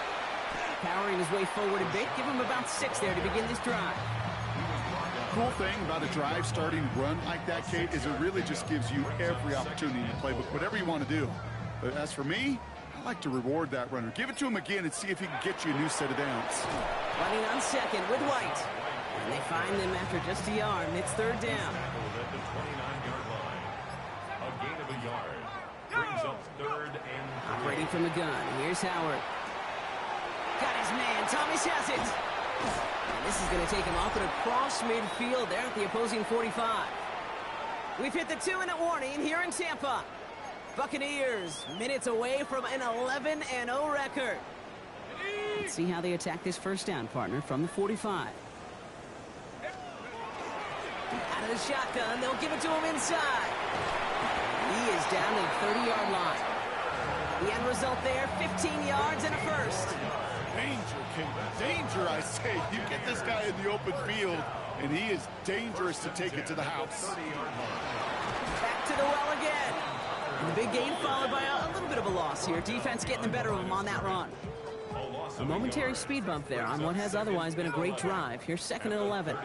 [SPEAKER 1] Powering his way forward a bit. Give him about 6 there to begin this drive.
[SPEAKER 2] Cool thing about a drive starting run like that, Kate, is it really just gives you every opportunity to play with whatever you want to do. But as for me, I like to reward that runner. Give it to him again and see if he can get you a new set of downs.
[SPEAKER 1] Running on 2nd with White. And they find them after just a yard, and it's 3rd down.
[SPEAKER 3] At the 29-yard line. A gain of a yard. Brings up 3rd and 3.
[SPEAKER 1] Operating from the gun. Here's Howard. Got his man. Thomas has it. And this is going to take him off and across midfield there at the opposing 45. We've hit the 2-minute warning here in Tampa. Buccaneers minutes away from an 11-0 record. Let's see how they attack this 1st down, partner, from the 45. Out of the shotgun, they'll give it to him inside. He is down to the 30-yard line. The end result there, 15 yards and a first.
[SPEAKER 2] Danger, King. Danger, I say. You get this guy in the open field, and he is dangerous to take it to the house.
[SPEAKER 1] Back to the well again. And the big gain followed by a little bit of a loss here. Defense getting the better of him on that run. A momentary speed bump there on what has otherwise been a great drive. Here's 2nd and 11.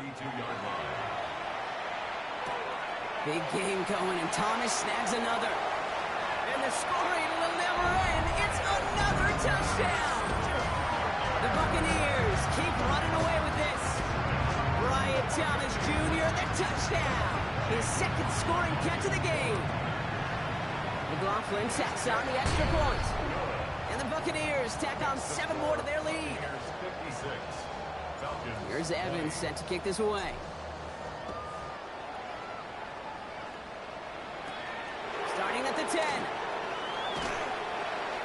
[SPEAKER 1] Big game going, and Thomas snags another. And the scoring will never end. It's another touchdown. The Buccaneers keep running away with this. Brian Thomas Jr., the touchdown. His 2nd scoring catch of the game. McLaughlin tacks on the extra point. And the Buccaneers tack on 7 more to their lead. Here's Evans set to kick this away. Starting at the 10.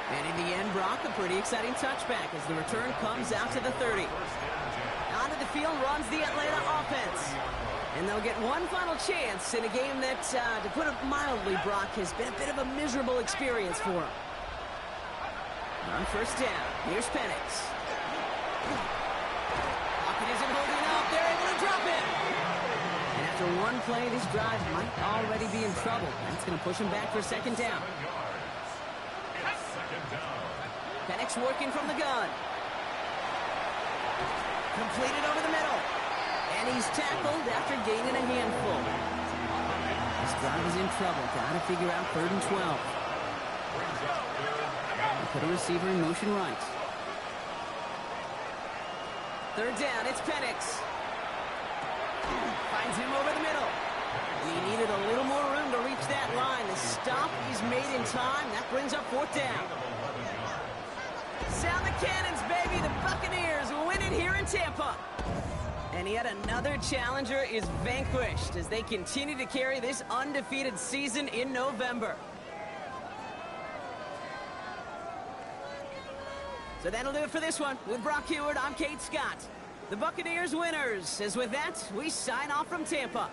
[SPEAKER 1] And in the end, Brock, a pretty exciting touchback as the return comes out to the 30. Onto the field runs the Atlanta offense. And they'll get one final chance in a game that, to put it mildly, Brock, has been a bit of a miserable experience for them. On first down, here's Penix. Pocket isn't holding up. They're able to drop it. And after one play, this drive might already be in trouble. That's going to push him back for 2nd down. Penix working from the gun. Completed over the middle. And he's tackled after gaining a handful. This drive is in trouble. Got to figure out 3rd and 12. Put a receiver in motion right. 3rd down, it's Penix. Finds him over the middle. And he needed a little more room to reach that line. The stop is made in time. That brings up 4th down. Sound the cannons, baby. The Buccaneers win it here in Tampa. And yet another challenger is vanquished as they continue to carry this undefeated season in November. So that'll do it for this one. With Brock Heward, I'm Kate Scott. The Buccaneers winners. As with that, we sign off from Tampa.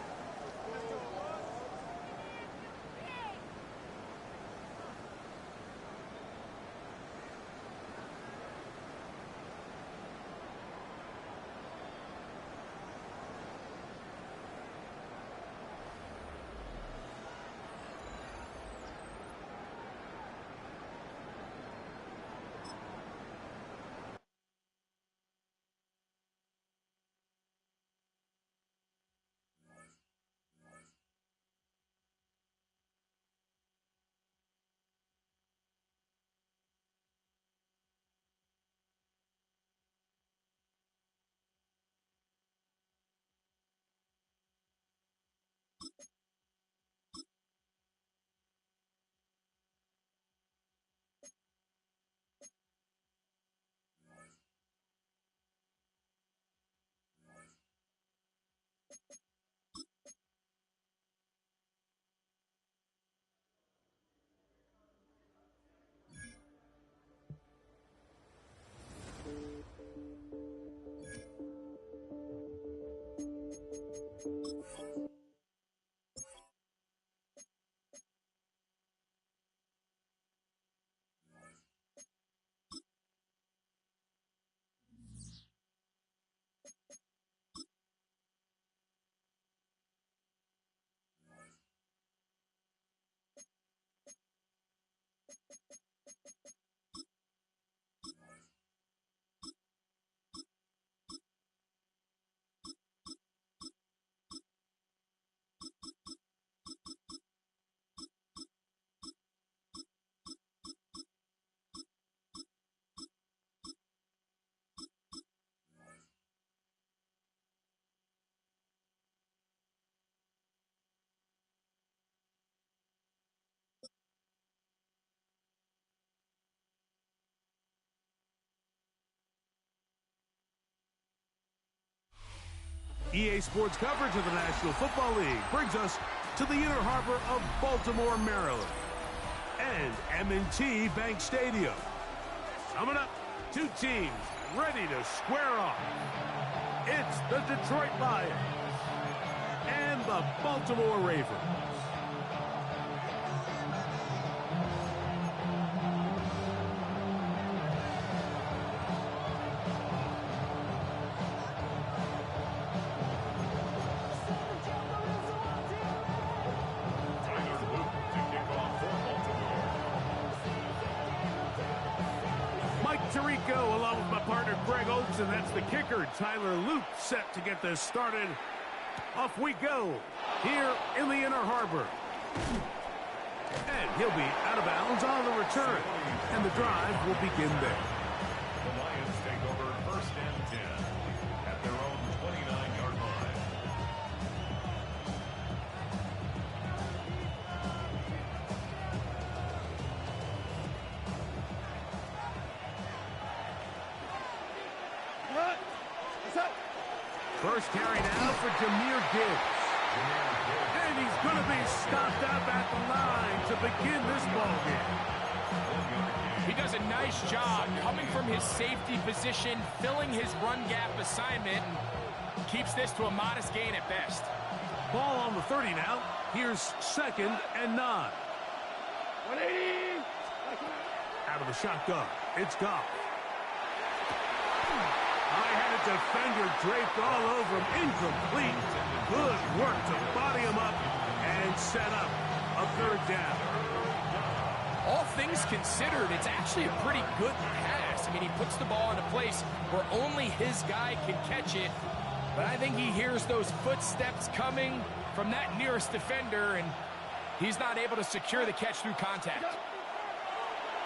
[SPEAKER 5] EA Sports coverage of the National Football League brings us to the inner harbor of Baltimore, Maryland, and M&T Bank Stadium. Coming up, 2 teams ready to square off. It's the Detroit Lions and the Baltimore Ravens. Tirico along with my partner Greg Oates, and that's the kicker Tyler Luke set to get this started. Off we go here in the Inner Harbor, and he'll be out of bounds on the return, and the drive will begin there.
[SPEAKER 3] The Lions take over 1st and 10 at their own 29-yard line.
[SPEAKER 5] First carry now for Jahmyr Gibbs. And he's going to be stopped up at the line to begin this ball game.
[SPEAKER 6] He does a nice job coming from his safety position, filling his run gap assignment, and keeps this to a modest gain at best.
[SPEAKER 5] Ball on the 30 now. Here's 2nd and 9. 180. Out of the shotgun. It's Goff. High-headed defender draped all over him. Incomplete. Good work to body him up and set up a 3rd down.
[SPEAKER 6] All things considered, it's actually a pretty good pass. I mean, he puts the ball in a place where only his guy can catch it. But I think he hears those footsteps coming from that nearest defender, and he's not able to secure the catch through contact.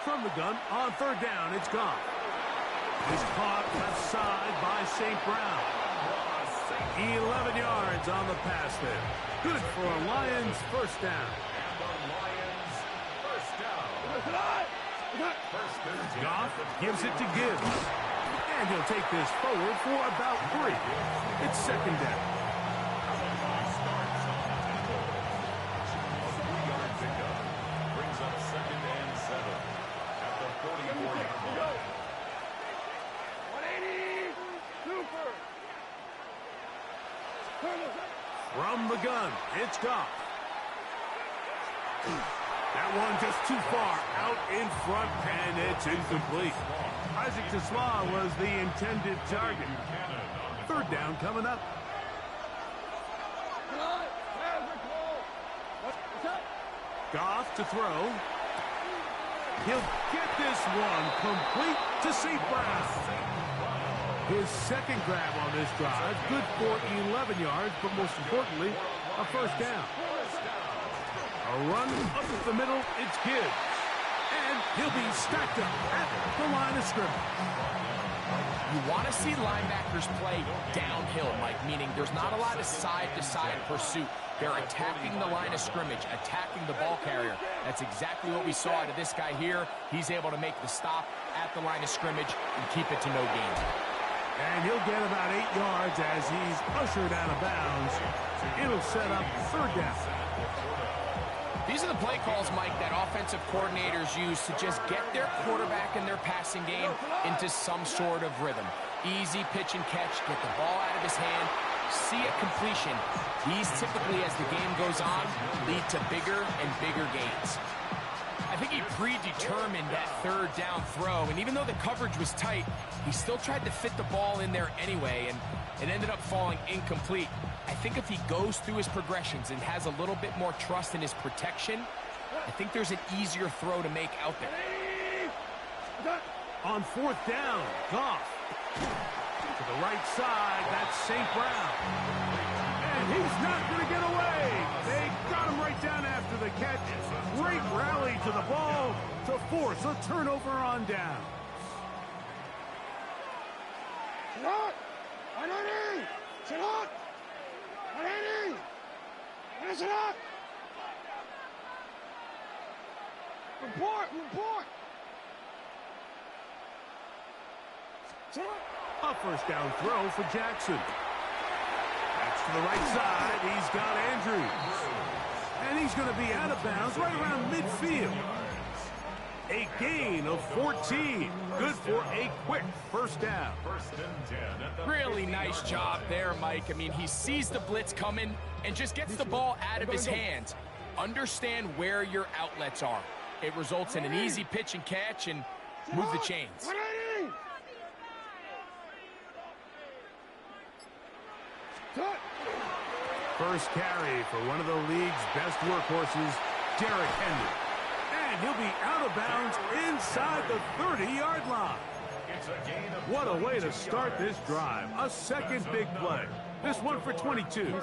[SPEAKER 5] From the gun, on 3rd down, it's gone. Is caught left side by St. Brown. 11 yards on the pass there. Good for a Lions 1st down.
[SPEAKER 3] And the Lions 1st down.
[SPEAKER 5] Goff gives it to Gibbs. And he'll take this forward for about 3. It's 2nd down.
[SPEAKER 3] Brings up 2nd and 7 at the 44-yard line.
[SPEAKER 5] From the gun, it's Goff. That one just too far out in front, and it's incomplete. Isaac Tesla was the intended target. 3rd down coming up. Goff to throw. He'll get this one complete to St. Brown. His 2nd grab on this drive, good for 11 yards, but most importantly, a 1st down. A run up the middle, it's Gibbs. And he'll be stacked up at the line of scrimmage.
[SPEAKER 6] You want to see linebackers play downhill, Mike, meaning there's not a lot of side-to-side pursuit. They're attacking the line of scrimmage, attacking the ball carrier. That's exactly what we saw out of this guy here. He's able to make the stop at the line of scrimmage and keep it to no gain.
[SPEAKER 5] And he'll get about 8 yards as he's ushered out of bounds. It'll set up 3rd down.
[SPEAKER 6] These are the play calls, Mike, that offensive coordinators use to just get their quarterback and their passing game into some sort of rhythm. Easy pitch and catch, get the ball out of his hand, see a completion. These typically, as the game goes on, lead to bigger and bigger gains. I think he predetermined that 3rd down throw, and even though the coverage was tight, he still tried to fit the ball in there anyway, and it ended up falling incomplete. I think if he goes through his progressions and has a little bit more trust in his protection, I think there's an easier throw to make out there.
[SPEAKER 5] On 4th down, Goff. To the right side, that's St. Brown. And he's not going to get away. They got him right down after the catch. Great rally to the ball to force a turnover on down.
[SPEAKER 4] Report!
[SPEAKER 5] A 1st down throw for Jackson. That's to the right side. He's got Andrews. And he's going to be out of bounds right around midfield. A gain of 14. Good for a quick first down.
[SPEAKER 3] First and 10 at the
[SPEAKER 6] Really nice job there, Mike. I mean, he sees the blitz coming and just gets the ball out of his hands. Understand where your outlets are. It results in an easy pitch and catch and move the chains.
[SPEAKER 5] First carry for one of the league's best workhorses, Derrick Henry. And he'll be out of bounds inside the 30-yard line.
[SPEAKER 3] It's a gain of
[SPEAKER 5] What a way to start this drive. A second big play. This one for 22.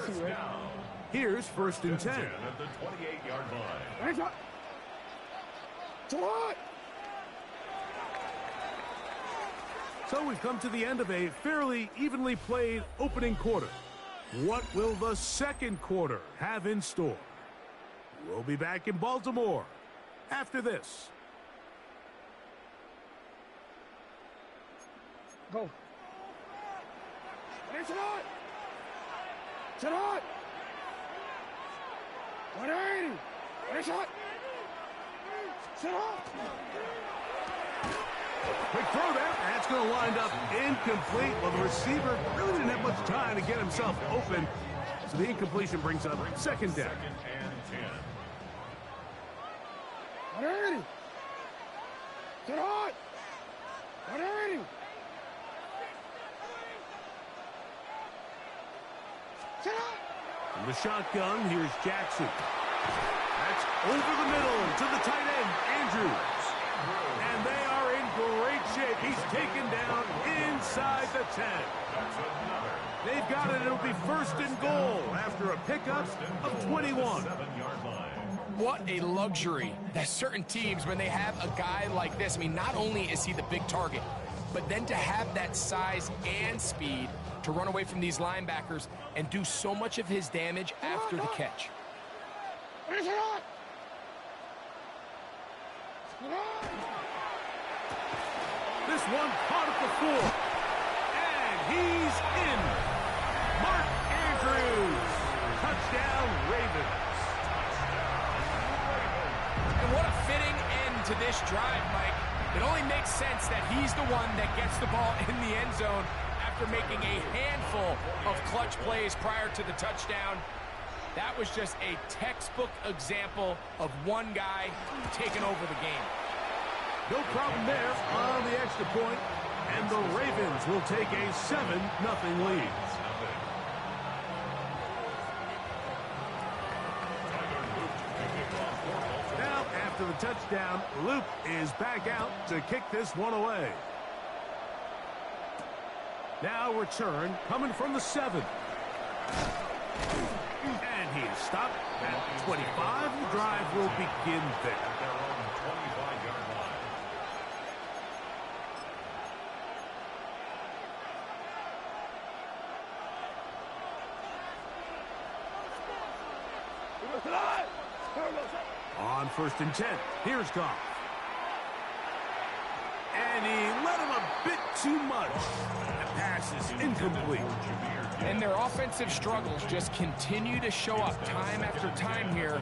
[SPEAKER 5] Here's first and 10.
[SPEAKER 3] at the 28-yard line.
[SPEAKER 5] So we've come to the end of a fairly evenly played opening quarter. What will the second quarter have in store? We'll be back in Baltimore after this.
[SPEAKER 4] Go. It's not. It's not. 180. It's not. Sit up.
[SPEAKER 5] Quick throw there. That's going to wind up incomplete. Well, the receiver really didn't have much time to get himself open. So the incompletion brings up second down.
[SPEAKER 3] Second and 10.
[SPEAKER 4] 180. Sit up. 180. Sit up.
[SPEAKER 5] From the shotgun, here's Jackson. That's over the middle to the tight end, Andrews. And they are in great shape. He's taken down inside the 10. They've got it. It'll be first and goal after a pickup of 21.
[SPEAKER 3] 7-yard line.
[SPEAKER 6] What a luxury that certain teams, when they have a guy like this, I mean, not only is he the big target, but then to have that size and speed to run away from these linebackers and do so much of his damage after the catch.
[SPEAKER 4] It's not.
[SPEAKER 5] This one caught at the 4. And he's in. Mark Andrews. Touchdown, Ravens.
[SPEAKER 6] And what a fitting end to this drive, Mike. It only makes sense that he's the one that gets the ball in the end zone after making a handful of clutch plays prior to the touchdown. That was just a textbook example of one guy taking over the game.
[SPEAKER 5] No problem there on the extra point, and the Ravens will take a 7-0 lead. Now, after the touchdown, Luke is back out to kick this one away. Now return coming from the 7. And he is stopped at 25. The drive will begin there.
[SPEAKER 3] Their own 25-yard line.
[SPEAKER 5] On first and 10, here's Goff. And he let him a bit too much. The pass is incomplete.
[SPEAKER 6] And their offensive struggles just continue to show up time after time here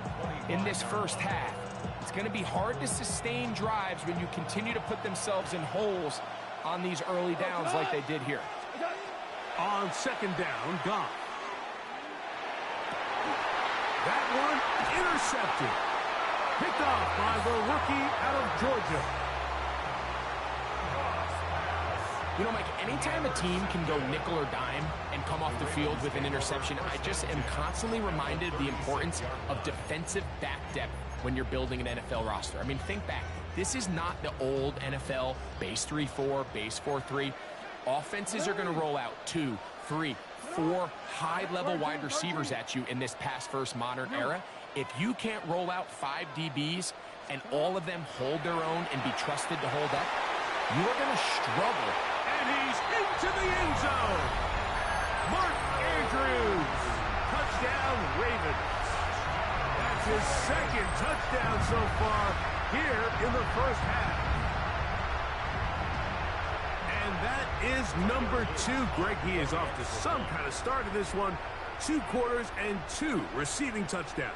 [SPEAKER 6] in this first half. It's going to be hard to sustain drives when you continue to put themselves in holes on these early downs like they did here.
[SPEAKER 5] On second down, Goff. That one intercepted. Picked off by the rookie out of Georgia.
[SPEAKER 6] You know, Mike, anytime a team can go nickel or dime and come off the field with an interception, I just am constantly reminded of the importance of defensive back depth when you're building an NFL roster. I mean, think back. This is not the old NFL base 3-4, base 4-3. Offenses are going to roll out 2, 3, 4 high-level wide receivers at you in this pass-first modern era. If you can't roll out 5 DBs and all of them hold their own and be trusted to hold up, you are going to struggle.
[SPEAKER 5] And he's into the end zone. Mark Andrews. Touchdown, Ravens. That's his second touchdown so far here in the first half. And that is number 2. Greg, he is off to some kind of start in this one. 2 quarters and 2 receiving touchdowns.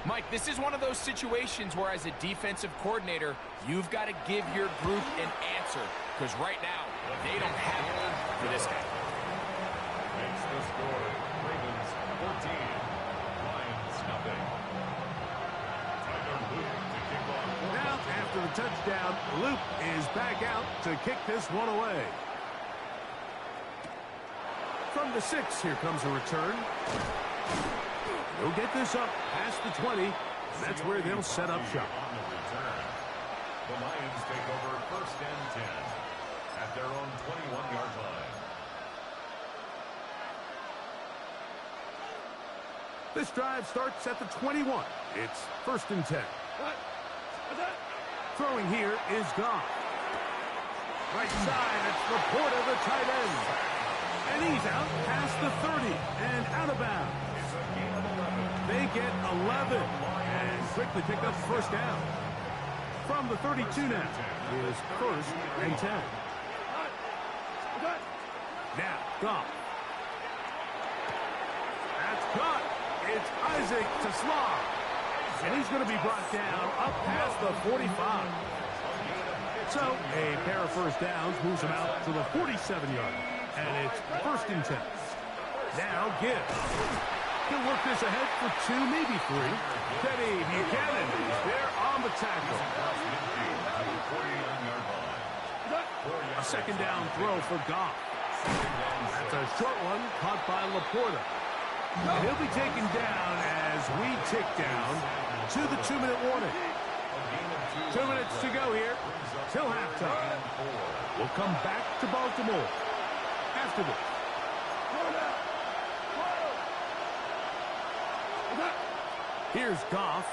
[SPEAKER 6] Mike, this is one of those situations where as a defensive coordinator, you've got to give your group an answer. Because right now, they don't have one for this guy.
[SPEAKER 3] Makes the score. Ravens 14. Lions nothing. Tyler Luke to kick off.
[SPEAKER 5] Now, after the touchdown, Luke is back out to kick this one away. From the 6, here comes a return. They'll get this up past the 20. And that's where they'll set up shop.
[SPEAKER 3] On the return. The Lions take over 1st and 10 at their own 21-yard line.
[SPEAKER 5] This drive starts at the 21. It's 1st and 10. Throwing here is Goff. Right side, it's Laporta, the tight end. And he's out past the 30 and out of bounds. They get 11 and quickly pick up 1st down. From the 32 now is 1st and 10. Now, Goff. That's caught. It's Isaac to Slaw. And he's going to be brought down up past the 45. So, a pair of 1st downs moves him out to the 47-yard. And it's 1st and 10. Now, Gibbs. He'll work this ahead for 2, maybe 3. Teddy Buchanan is there on the tackle. A 2nd down throw for Goff. That's a short one caught by Laporta. And he'll be taken down as we tick down to the 2-minute warning. 2 minutes to go here till halftime. We'll come back to Baltimore after this. Here's Goff.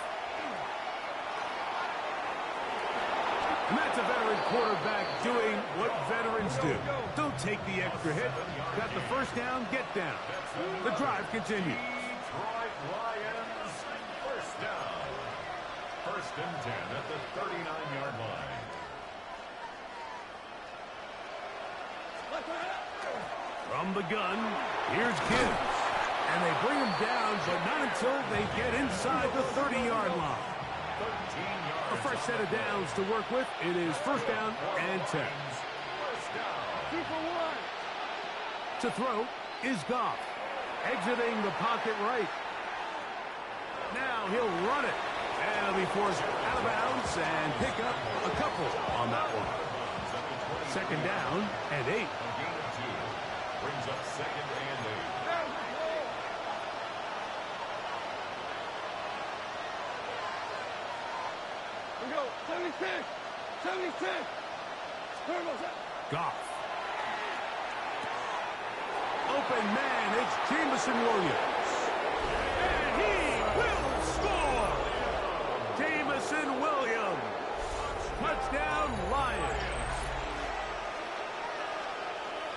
[SPEAKER 5] And that's a veteran quarterback doing what veterans do. Don't take the extra hit. Got the 1st down, get down. The drive continues.
[SPEAKER 3] Detroit Lions 1st down. 1st and 10 at the 39-yard line.
[SPEAKER 5] From the gun, here's Gibbs. And they bring him down, but not until they get inside the 30-yard line. A fresh set of downs to work with. It is 1st down and 10.
[SPEAKER 4] 2 for 1.
[SPEAKER 5] To throw is Goff. Exiting the pocket right. Now he'll run it. And he'll be forced out of bounds and pick up a couple on that one. 2nd down and 8.
[SPEAKER 3] Brings up 2nd and 8.
[SPEAKER 4] We go. 76. 76.
[SPEAKER 5] Goff. Open man, it's Jameson Williams. And he will score! Jameson Williams. Touchdown, Lions.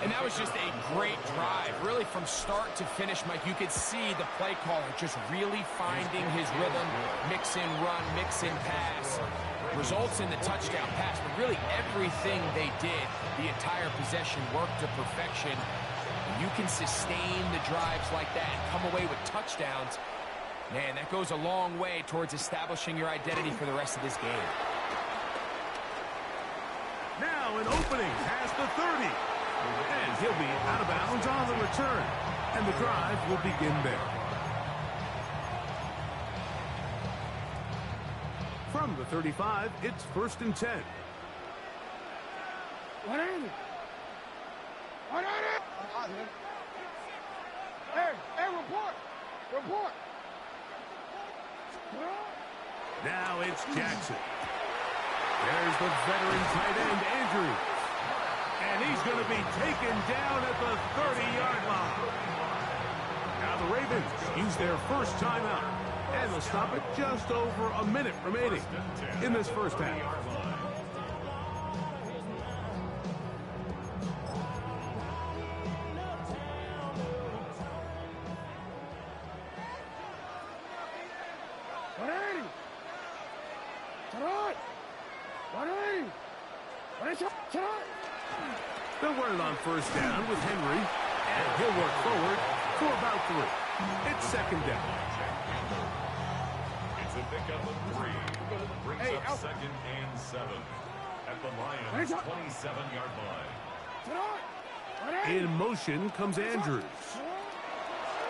[SPEAKER 6] And that was just a great drive. Really, from start to finish, Mike, you could see the play caller just really finding his rhythm. Mix in run, mix in pass. Results in the touchdown pass. But really, everything they did, the entire possession, worked to perfection. You can sustain the drives like that and come away with touchdowns. Man, that goes a long way towards establishing your identity for the rest of this game.
[SPEAKER 5] Now an opening past the 30. And he'll be out of bounds on the return. And the drive will begin there. From the 35, it's 1st and 10.
[SPEAKER 4] What is it? What is it? Hey, report. Report.
[SPEAKER 5] Now it's Jackson. There's the veteran tight end, Andrews. And he's going to be taken down at the 30-yard line. Now the Ravens use their 1st timeout. And they'll stop it just over a minute remaining in this 1st half. They'll run it on 1st down with Henry, and he'll work forward for about 3. It's second down.
[SPEAKER 3] It's a pickup of 3. Brings up second and 7 at the Lions' 27-yard line.
[SPEAKER 5] In motion comes Andrews.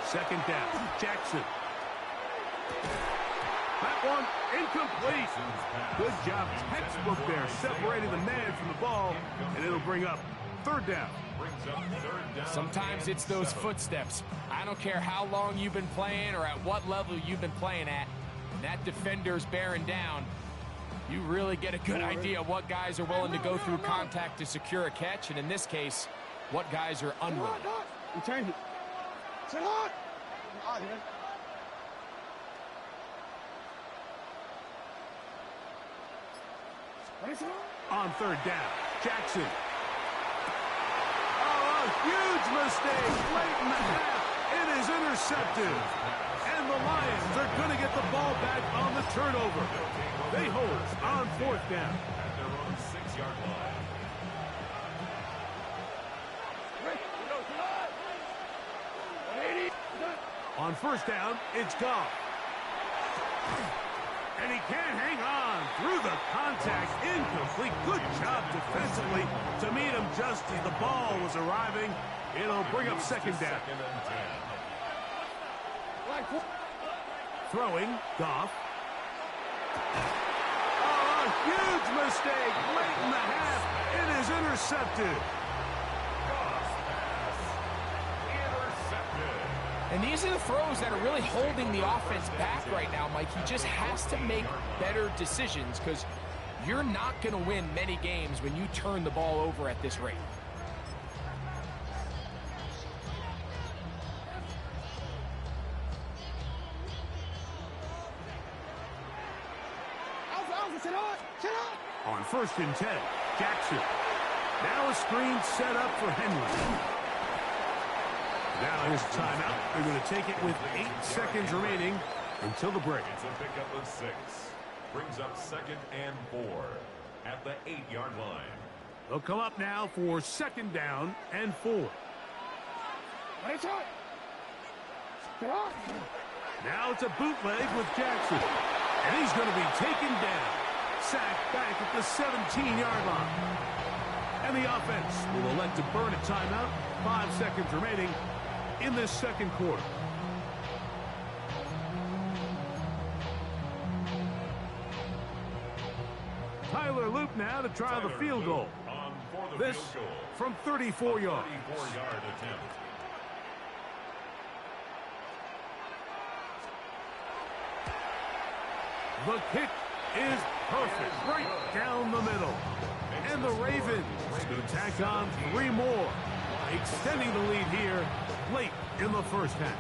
[SPEAKER 5] Second down, Jackson. That one incomplete. Good job, textbook there, separating the man from the ball, and it'll bring up third down.
[SPEAKER 6] Sometimes it's those footsteps. I don't care how long you've been playing or at what level you've been playing at. When that defender's bearing down, you really get a good idea of what guys are willing to go through contact to secure a catch, and in this case, what guys are unwilling.
[SPEAKER 4] You change it. Sit on.
[SPEAKER 5] On third down, Jackson. Oh, a huge mistake late in the half. It is intercepted. And the Lions are going to get the ball back on the turnover. They hold on fourth down.
[SPEAKER 3] At their own 6-yard line.
[SPEAKER 5] On first down, it's Goff. And he can't hang on through the contact. Incomplete. Good job defensively to meet him just as the ball was arriving. It'll bring up second down. Throwing, Goff. Oh, a huge mistake late in the half. It is intercepted.
[SPEAKER 6] And these are the throws that are really holding the offense back right now, Mike. He just has to make better decisions because you're not going to win many games when you turn the ball over at this rate.
[SPEAKER 5] On first and 10, Jackson. Now a screen set up for Henry. Now here's a timeout. They're going to take it with 8 seconds remaining until the break.
[SPEAKER 3] It's a pickup of 6. Brings up second and 4 at the 8-yard line.
[SPEAKER 5] They'll come up now for second down and 4. Now it's a bootleg with Jackson. And he's going to be taken down. Sacked back at the 17-yard line. And the offense will elect to burn a timeout. 5 seconds remaining in this second quarter. Tyler Loop now to try the field goal. This from 34 yards.
[SPEAKER 3] 34-yard attempt.
[SPEAKER 5] The kick is perfect, right down the middle. And the Ravens will tack on 3 more, extending the lead here late in the first half.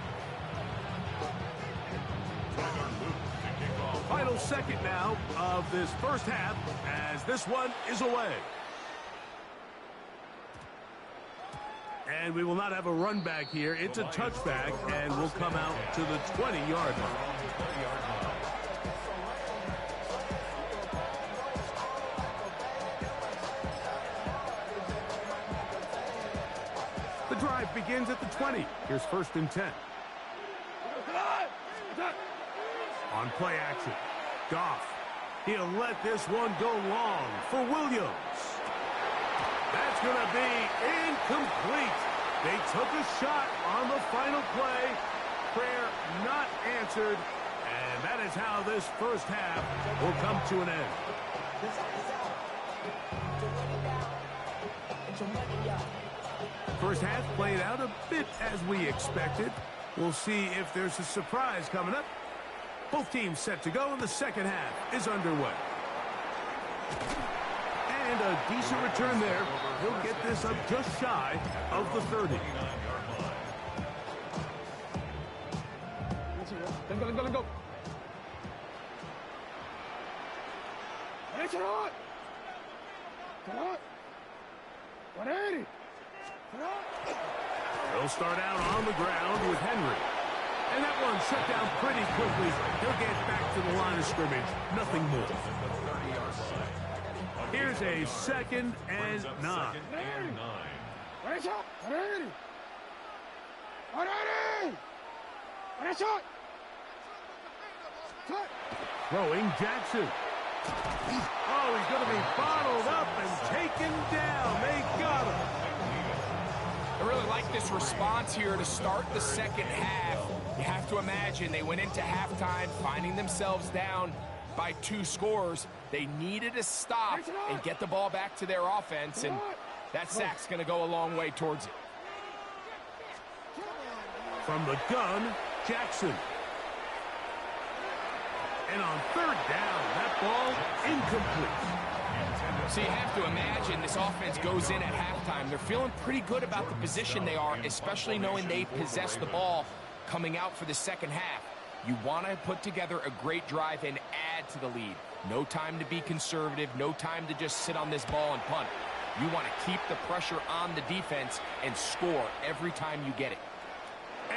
[SPEAKER 5] Final second now of this first half as this one is away. And we will not have a run back here. It's a touchback, and we'll come out to the 20-yard line. The drive begins at the 20. Here's first and 10. On play action, Goff. He'll let this one go long for Williams. That's going to be incomplete. They took a shot on the final play. Prayer not answered. And that is how this first half will come to an end. First half played out a bit as we expected. We'll see if there's a surprise coming up. Both teams set to go, and the second half is underway. And a decent return there. He'll get this up just shy of the 30.
[SPEAKER 4] Let go.
[SPEAKER 5] They'll start out on the ground with Henry. And that one shut down pretty quickly. He'll get back to the line of scrimmage. Nothing more. Here's a second and 9. Throwing Jackson. Oh, he's going to be bottled up and taken down. They got him.
[SPEAKER 6] I really like this response here to start the second half. You have to imagine they went into halftime finding themselves down by 2 scores. They needed to stop and get the ball back to their offense, and that sack's going to go a long way towards it.
[SPEAKER 5] From the gun, Jackson. And on 3rd down, that ball incomplete.
[SPEAKER 6] So you have to imagine this offense goes in at halftime. They're feeling pretty good about the position they are, especially knowing they possess the ball coming out for the second half. You want to put together a great drive and add to the lead. No time to be conservative, no time to just sit on this ball and punt. You want to keep the pressure on the defense and score every time you get it.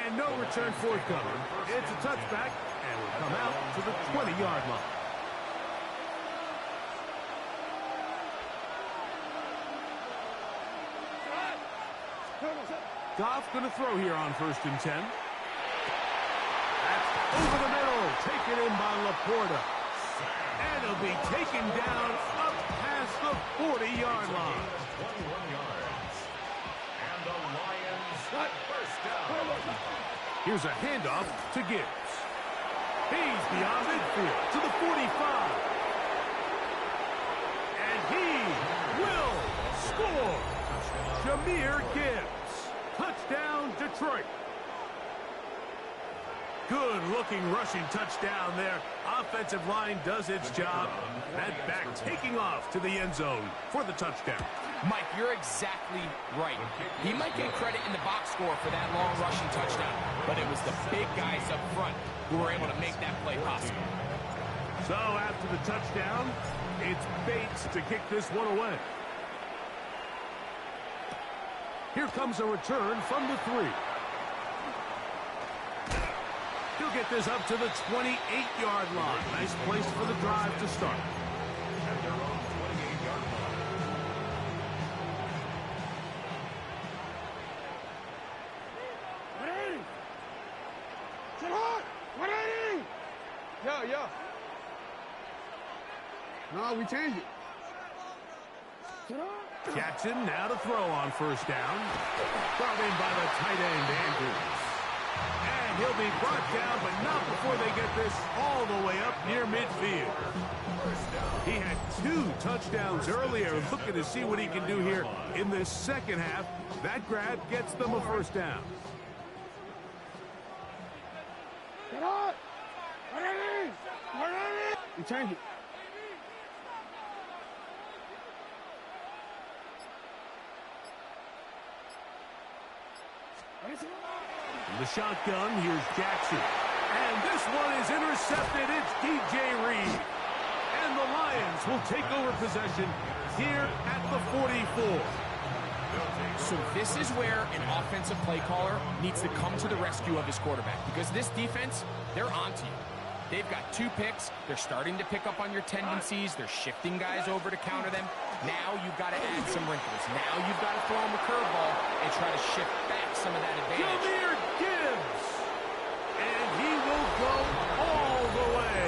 [SPEAKER 5] And no return forthcoming. It's a touchback, and will come out to the 20-yard line. Goff going to throw here on 1st and 10. That's over the middle, taken in by Laporta. And he'll be taken down up past the 40-yard line.
[SPEAKER 3] 21 yards. And the Lions first down.
[SPEAKER 5] Here's a handoff to Gibbs. He's beyond midfield to the 45. And he will score. Jahmyr Gibbs. Touchdown, Detroit. Good-looking rushing touchdown there. Offensive line does its job. That back taking off to the end zone for the touchdown.
[SPEAKER 6] Mike, you're exactly right. He might get credit in the box score for that long rushing touchdown, but it was the big guys up front who were able to make that play possible.
[SPEAKER 5] So after the touchdown, it's Bates to kick this one away. Here comes a return from the 3. He'll get this up to the 28-yard line. Nice place for the drive to start.
[SPEAKER 3] At their own 28-yard line.
[SPEAKER 4] Yeah. No, we changed it.
[SPEAKER 5] Jackson now to throw on 1st down. Brought in by the tight end, Andrews. And he'll be brought down, but not before they get this all the way up near midfield. He had 2 touchdowns earlier. Looking to see what he can do here in this second half. That grab gets them a 1st down.
[SPEAKER 4] We changed it.
[SPEAKER 5] In the shotgun, here's Jackson. And this one is intercepted. It's DJ Reed. And the Lions will take over possession here at the 44.
[SPEAKER 6] So this is where an offensive play caller needs to come to the rescue of his quarterback, because this defense, they're onto you. They've got 2 picks. They're starting to pick up on your tendencies. They're shifting guys over to counter them. Now you've got to add some wrinkles. Now you've got to throw them a curveball and try to shift back some of that advantage.
[SPEAKER 5] Jahmyr Gibbs. And he will go all the way.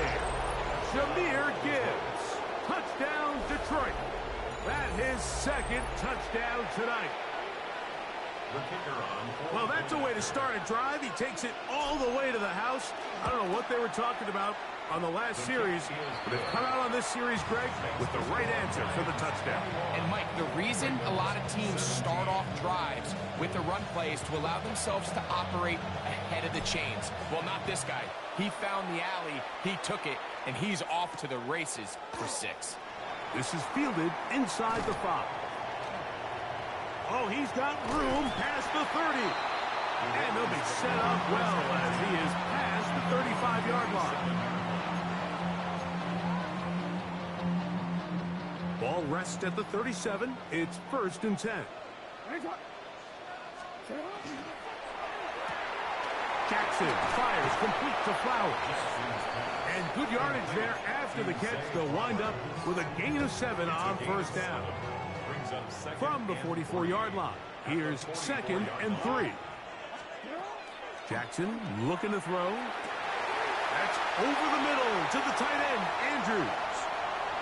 [SPEAKER 5] Jahmyr Gibbs. Touchdown, Detroit. That's his 2nd touchdown tonight.
[SPEAKER 3] The kicker on.
[SPEAKER 5] Well, that's a way to start a drive. He takes it all the way to the house. I don't know what they were talking about on the last series, but they've come out on this series, Greg, with the right answer for the touchdown.
[SPEAKER 6] And, Mike, the reason a lot of teams start off drives with the run play is to allow themselves to operate ahead of the chains. Well, not this guy. He found the alley, he took it, and he's off to the races for 6.
[SPEAKER 5] This is fielded inside the 5. Oh, he's got room past the 30. And he'll be set up well as he is past the 35-yard line. Ball rests at the 37. It's 1st and 10. Jackson fires complete to Flowers. And good yardage there after the catch. They'll wind up with a gain of 7 on 1st down. From the 44-yard line, here's 2nd and 3. Jackson looking to throw. That's over the middle to the tight end, Andrews.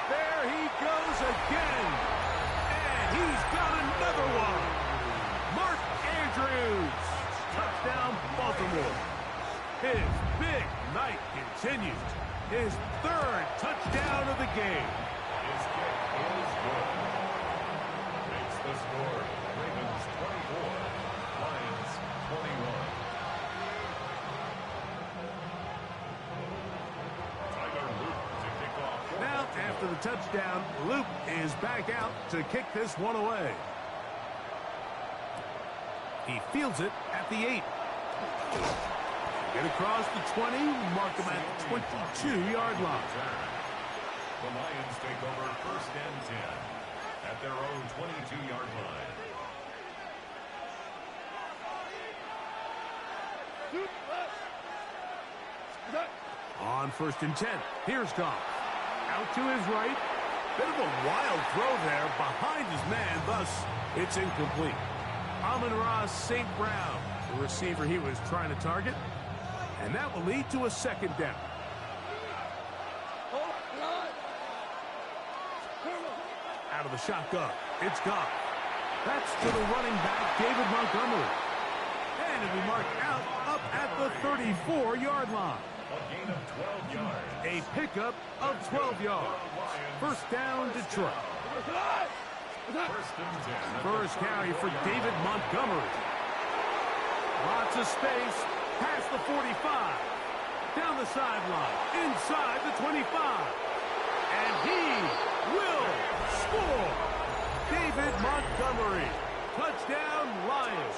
[SPEAKER 5] There he goes again. And he's got another one. Mark Andrews. Touchdown, Baltimore. His big night continues. His third touchdown of the game.
[SPEAKER 3] His kick is good. Makes the score. Ravens 24, Lions 21.
[SPEAKER 5] Now, after the touchdown, Luke is back out to kick this one away. He fields it at the 8. Get across the 20, mark him at the 22-yard line.
[SPEAKER 3] The Lions take over 1st and 10 at their own 22-yard line.
[SPEAKER 5] On 1st and 10, here's Goff. Out to his right. Bit of a wild throw there behind his man, thus it's incomplete. Amon-Ra St. Brown, the receiver he was trying to target. And that will lead to a 2nd down. Out of the shotgun, it's Goff. That's to the running back, David Montgomery. And it'll be marked out up at the 34-yard line.
[SPEAKER 3] A gain of 12 yards.
[SPEAKER 5] A pickup of 12 yards. 1st down, Detroit.
[SPEAKER 3] 1st and 10.
[SPEAKER 5] First carry for David Montgomery. Lots of space. Past the 45. Down the sideline. Inside the 25. And he will score. David Montgomery. Touchdown, Lions.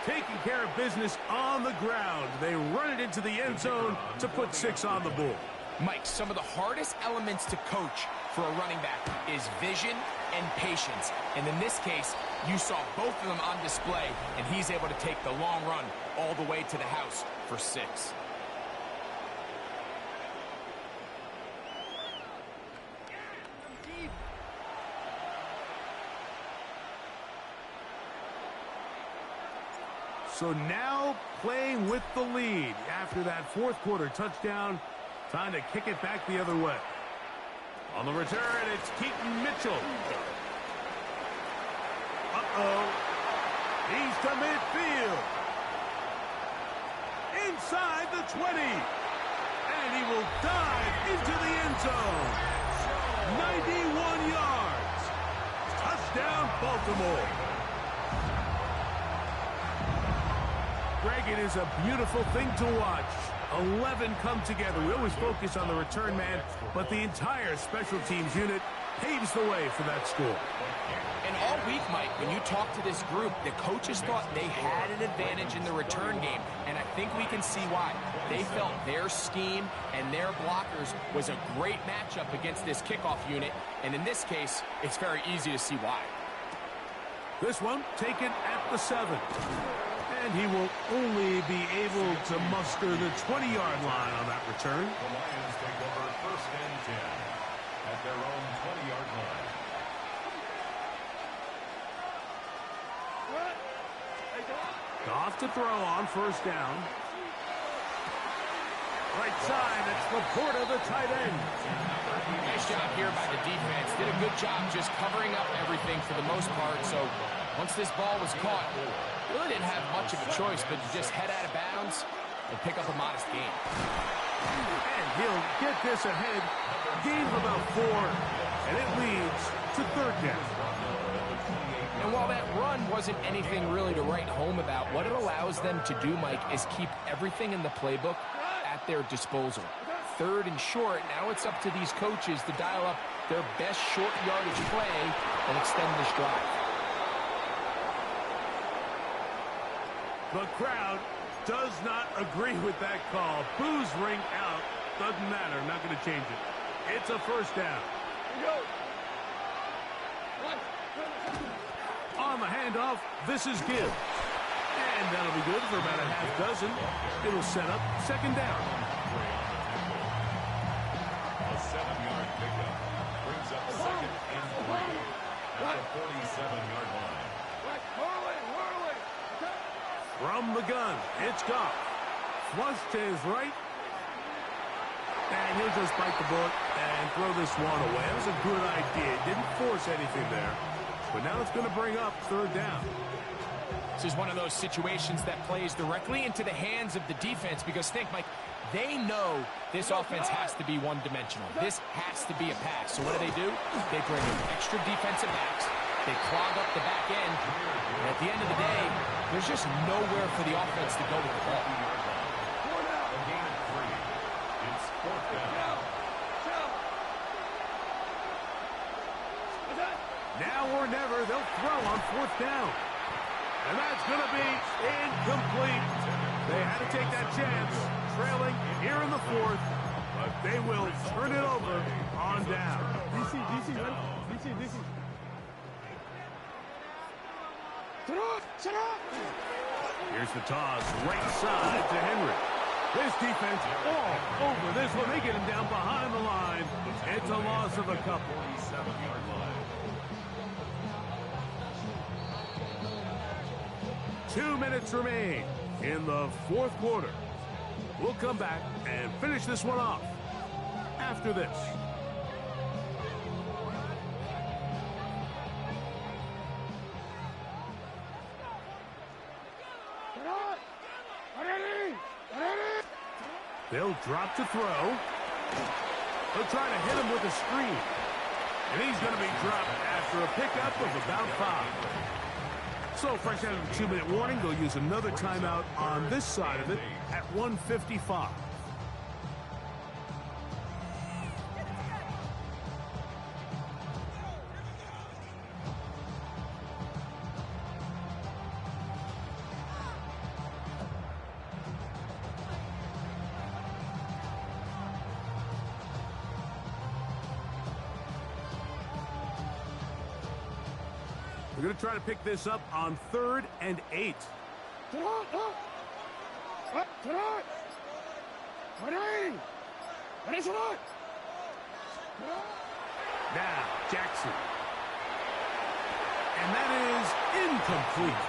[SPEAKER 5] Taking care of business on the ground. They run it into the end zone to put 6 on the board.
[SPEAKER 6] Mike, some of the hardest elements to coach for a running back is vision and patience. And in this case, you saw both of them on display, and he's able to take the long run all the way to the house for 6.
[SPEAKER 5] So now playing with the lead after that 4th quarter touchdown. Time to kick it back the other way. On the return, it's Keaton Mitchell. Uh-oh. He's to midfield. Inside the 20. And he will dive into the end zone. 91 yards. Touchdown, Baltimore. Greg, it is a beautiful thing to watch. 11 come together. We always focus on the return man, but the entire special teams unit paves the way for that score.
[SPEAKER 6] And all week, Mike, when you talk to this group, the coaches thought they had an advantage in the return game, and I think we can see why. They felt their scheme and their blockers was a great matchup against this kickoff unit, and in this case, it's very easy to see why.
[SPEAKER 5] This one taken at the 7. And he will only be able to muster the 20-yard line on that return.
[SPEAKER 3] The Lions take over 1st and 10 at their own 20-yard line.
[SPEAKER 5] Goff to throw on 1st down. Right side, it's Laporta, the tight end.
[SPEAKER 6] Nice job here by the defense. Did a good job just covering up everything for the most part. So once this ball was caught, really didn't have much of a choice but to just head out of bounds and pick up a modest gain.
[SPEAKER 5] And he'll get this ahead. Gain of about 4. And it leads to 3rd down.
[SPEAKER 6] And while that run wasn't anything really to write home about, what it allows them to do, Mike, is keep everything in the playbook at their disposal. 3rd and short, now it's up to these coaches to dial up their best short yardage play and extend this drive.
[SPEAKER 5] The crowd does not agree with that call. Boos ring out. Doesn't matter. Not going to change it. It's a 1st down. On the handoff, this is Gibbs. And that'll be good for about a half dozen. It'll set up 2nd down.
[SPEAKER 3] A 7-yard pickup brings up 2nd and 3 at the 47-yard line.
[SPEAKER 5] gun. It's Goff. Flush to his right. And he'll just bite the bullet and throw this one away. That was a good idea. Didn't force anything there. But now it's going to bring up third down.
[SPEAKER 6] This is one of those situations that plays directly into the hands of the defense because think, Mike, they know this offense has to be one-dimensional. This has to be a pass. So what do? They bring in extra defensive backs. They clog up the back end. And at the end of the day, there's just nowhere for the offense to go with the ball.
[SPEAKER 5] Now or never, they'll throw on fourth down. And that's going to be incomplete. They had to take that chance, trailing here in the fourth, but they will turn it over on down.
[SPEAKER 4] DC, man. DC. Shut up!
[SPEAKER 5] Here's the toss, right side to Henry. This defense all over this one. They get him down behind the line. It's a loss of a couple.
[SPEAKER 3] 47-yard line.
[SPEAKER 5] 2 minutes remain in the fourth quarter. We'll come back and finish this one off after this. They'll drop to throw. They'll try to hit him with a screen. And he's going to be dropped after a pickup of about 5. So, fresh out of the 2-minute warning, they'll use another timeout on this side of it at 1:55. We're going to try to pick this up on 3rd and 8. Now, Jackson. And that is incomplete.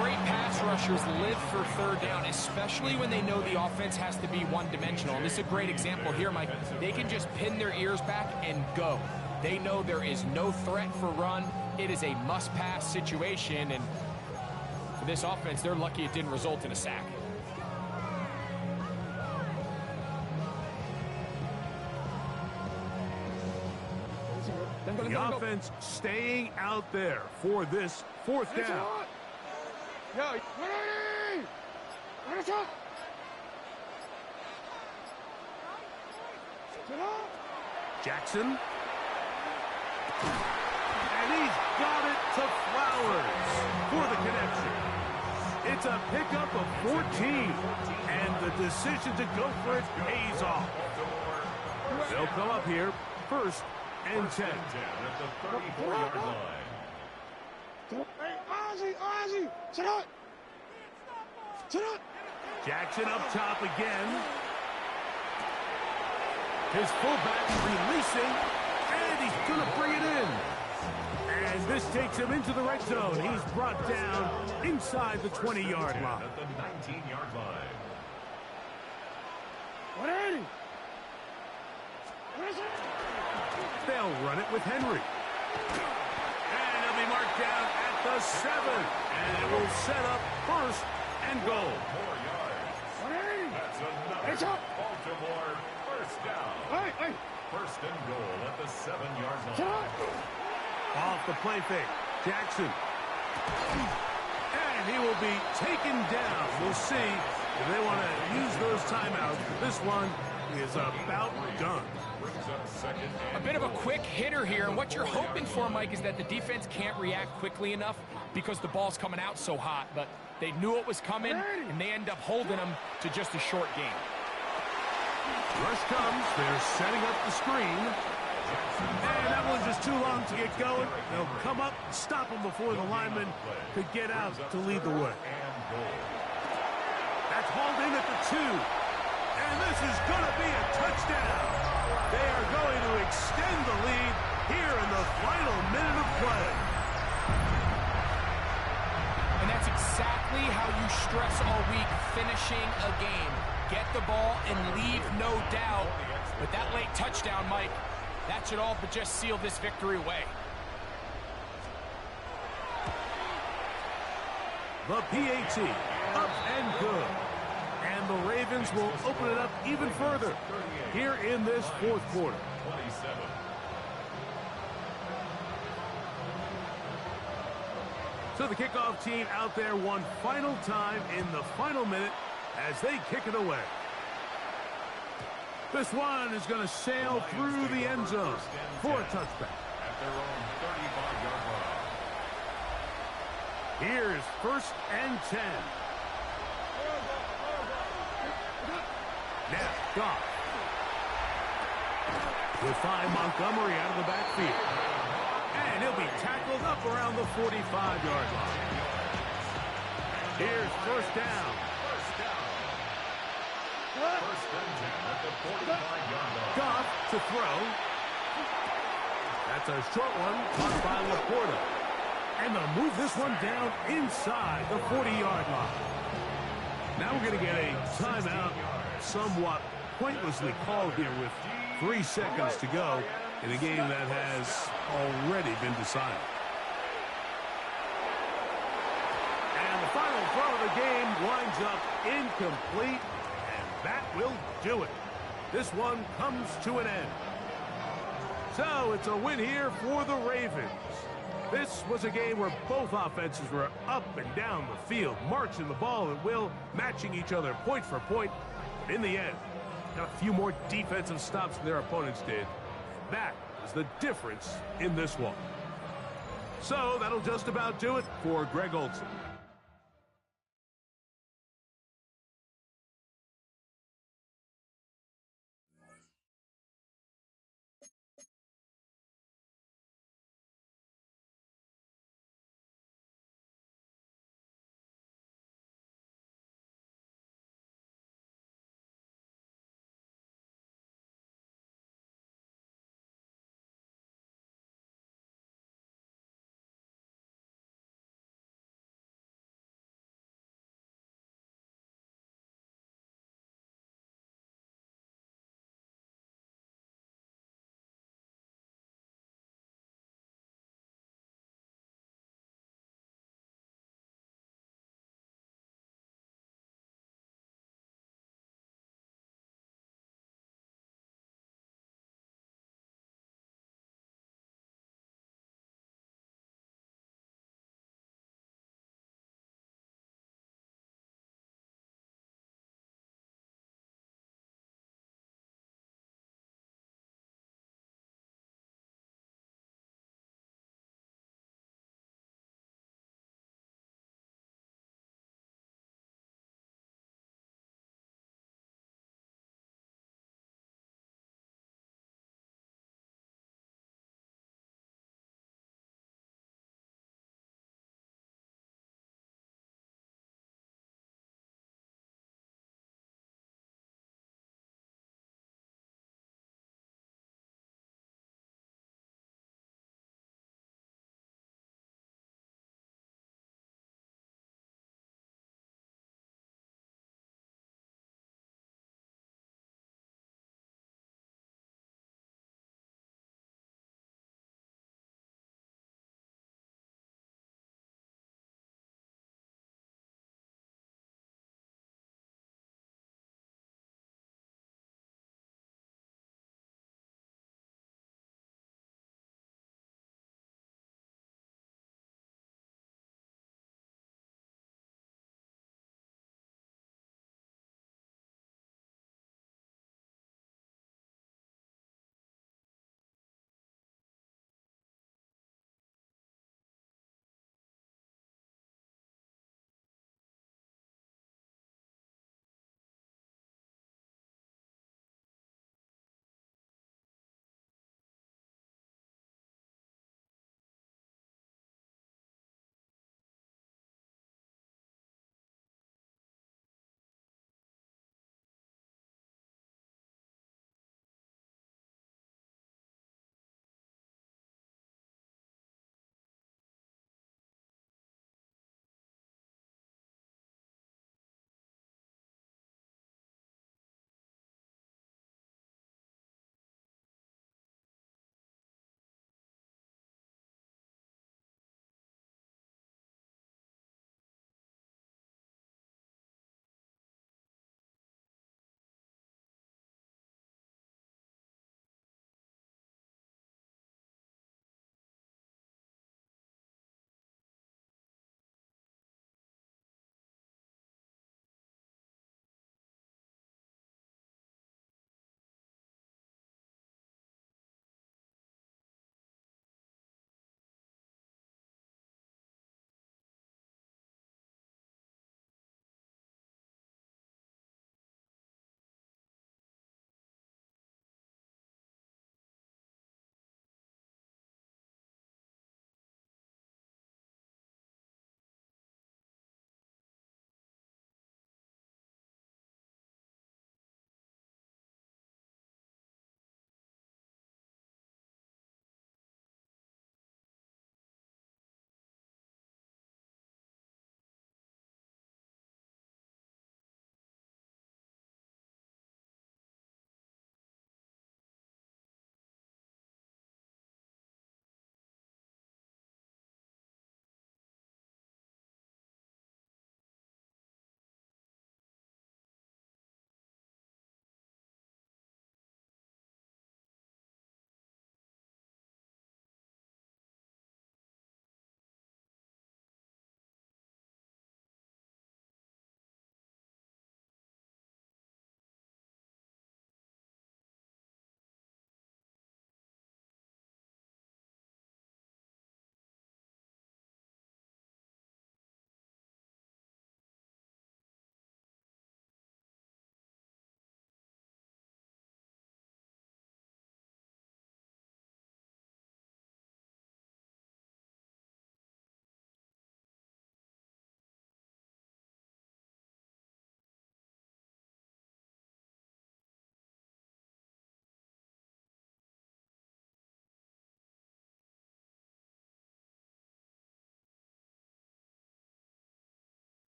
[SPEAKER 6] Great pass rushers live for third down, especially when they know the offense has to be one-dimensional. And this is a great example here, Mike. They can just pin their ears back and go. They know there is no threat for run. It is a must-pass situation, and for this offense, they're lucky it didn't result in a sack.
[SPEAKER 5] The offense staying out there for this fourth down. Jackson. And he's got it to Flowers for the connection. It's a pickup of 14, and the decision to go for it pays off. They'll come up here, 1st and 10.
[SPEAKER 3] At the 34-yard line.
[SPEAKER 4] Hey, Ozzy, shut up!
[SPEAKER 5] Jackson up top again. His fullback releasing, and he's going to bring it in. And this takes him into the red zone. He's brought down inside the 20-yard line.
[SPEAKER 3] At the 19-yard line.
[SPEAKER 5] They'll run it with Henry. And he'll be marked down at the 7. And it will set up 1st and goal.
[SPEAKER 3] 4 yards. That's another Baltimore first down. First and goal at the 7-yard line.
[SPEAKER 5] Off the play fake. Jackson. And he will be taken down. We'll see if they want to use those timeouts. This one is about done.
[SPEAKER 6] A bit of a quick hitter here, and what you're hoping for, Mike, is that the defense can't react quickly enough because the ball's coming out so hot, but they knew it was coming, and they end up holding them to just a short game.
[SPEAKER 5] Rush comes. They're setting up the screen. And that one's just too long to get going. They'll come up, stop him before the lineman could get out to lead the way. That's hauled in at the 2. And this is going to be a touchdown. They are going to extend the lead here in the final minute of play.
[SPEAKER 6] And that's exactly how you stress a finishing a game. Get the ball and leave no doubt. But that late touchdown, Mike, that should all but just seal this victory away.
[SPEAKER 5] The PAT, up and good. And the Ravens will open it up even further here in this fourth quarter.
[SPEAKER 3] 27.
[SPEAKER 5] So the kickoff team out there one final time in the final minute as they kick it away. This one is going to sail through the end zone for a touchback.
[SPEAKER 3] At their own 35-yard line.
[SPEAKER 5] Here's 1st and 10. Now, Goff. He'll find Montgomery out of the backfield. And he'll be tackled up around the 45-yard line. Here's 1st down.
[SPEAKER 3] First and 10 at the 45-yard line.
[SPEAKER 5] Goff to throw. That's a short one, caught by Laporta. And they'll move this one down inside the 40-yard line. Now we're going to get a timeout, somewhat pointlessly called here with 3 seconds to go in a game that has already been decided. And the final throw of the game winds up incomplete, and that will do it. This one comes to an end. So it's a win here for the Ravens. This was a game where both offenses were up and down the field, marching the ball at will, matching each other point for point. But in the end, got a few more defensive stops than their opponents did. That is the difference in this one. So that'll just about do it for Greg Olsen.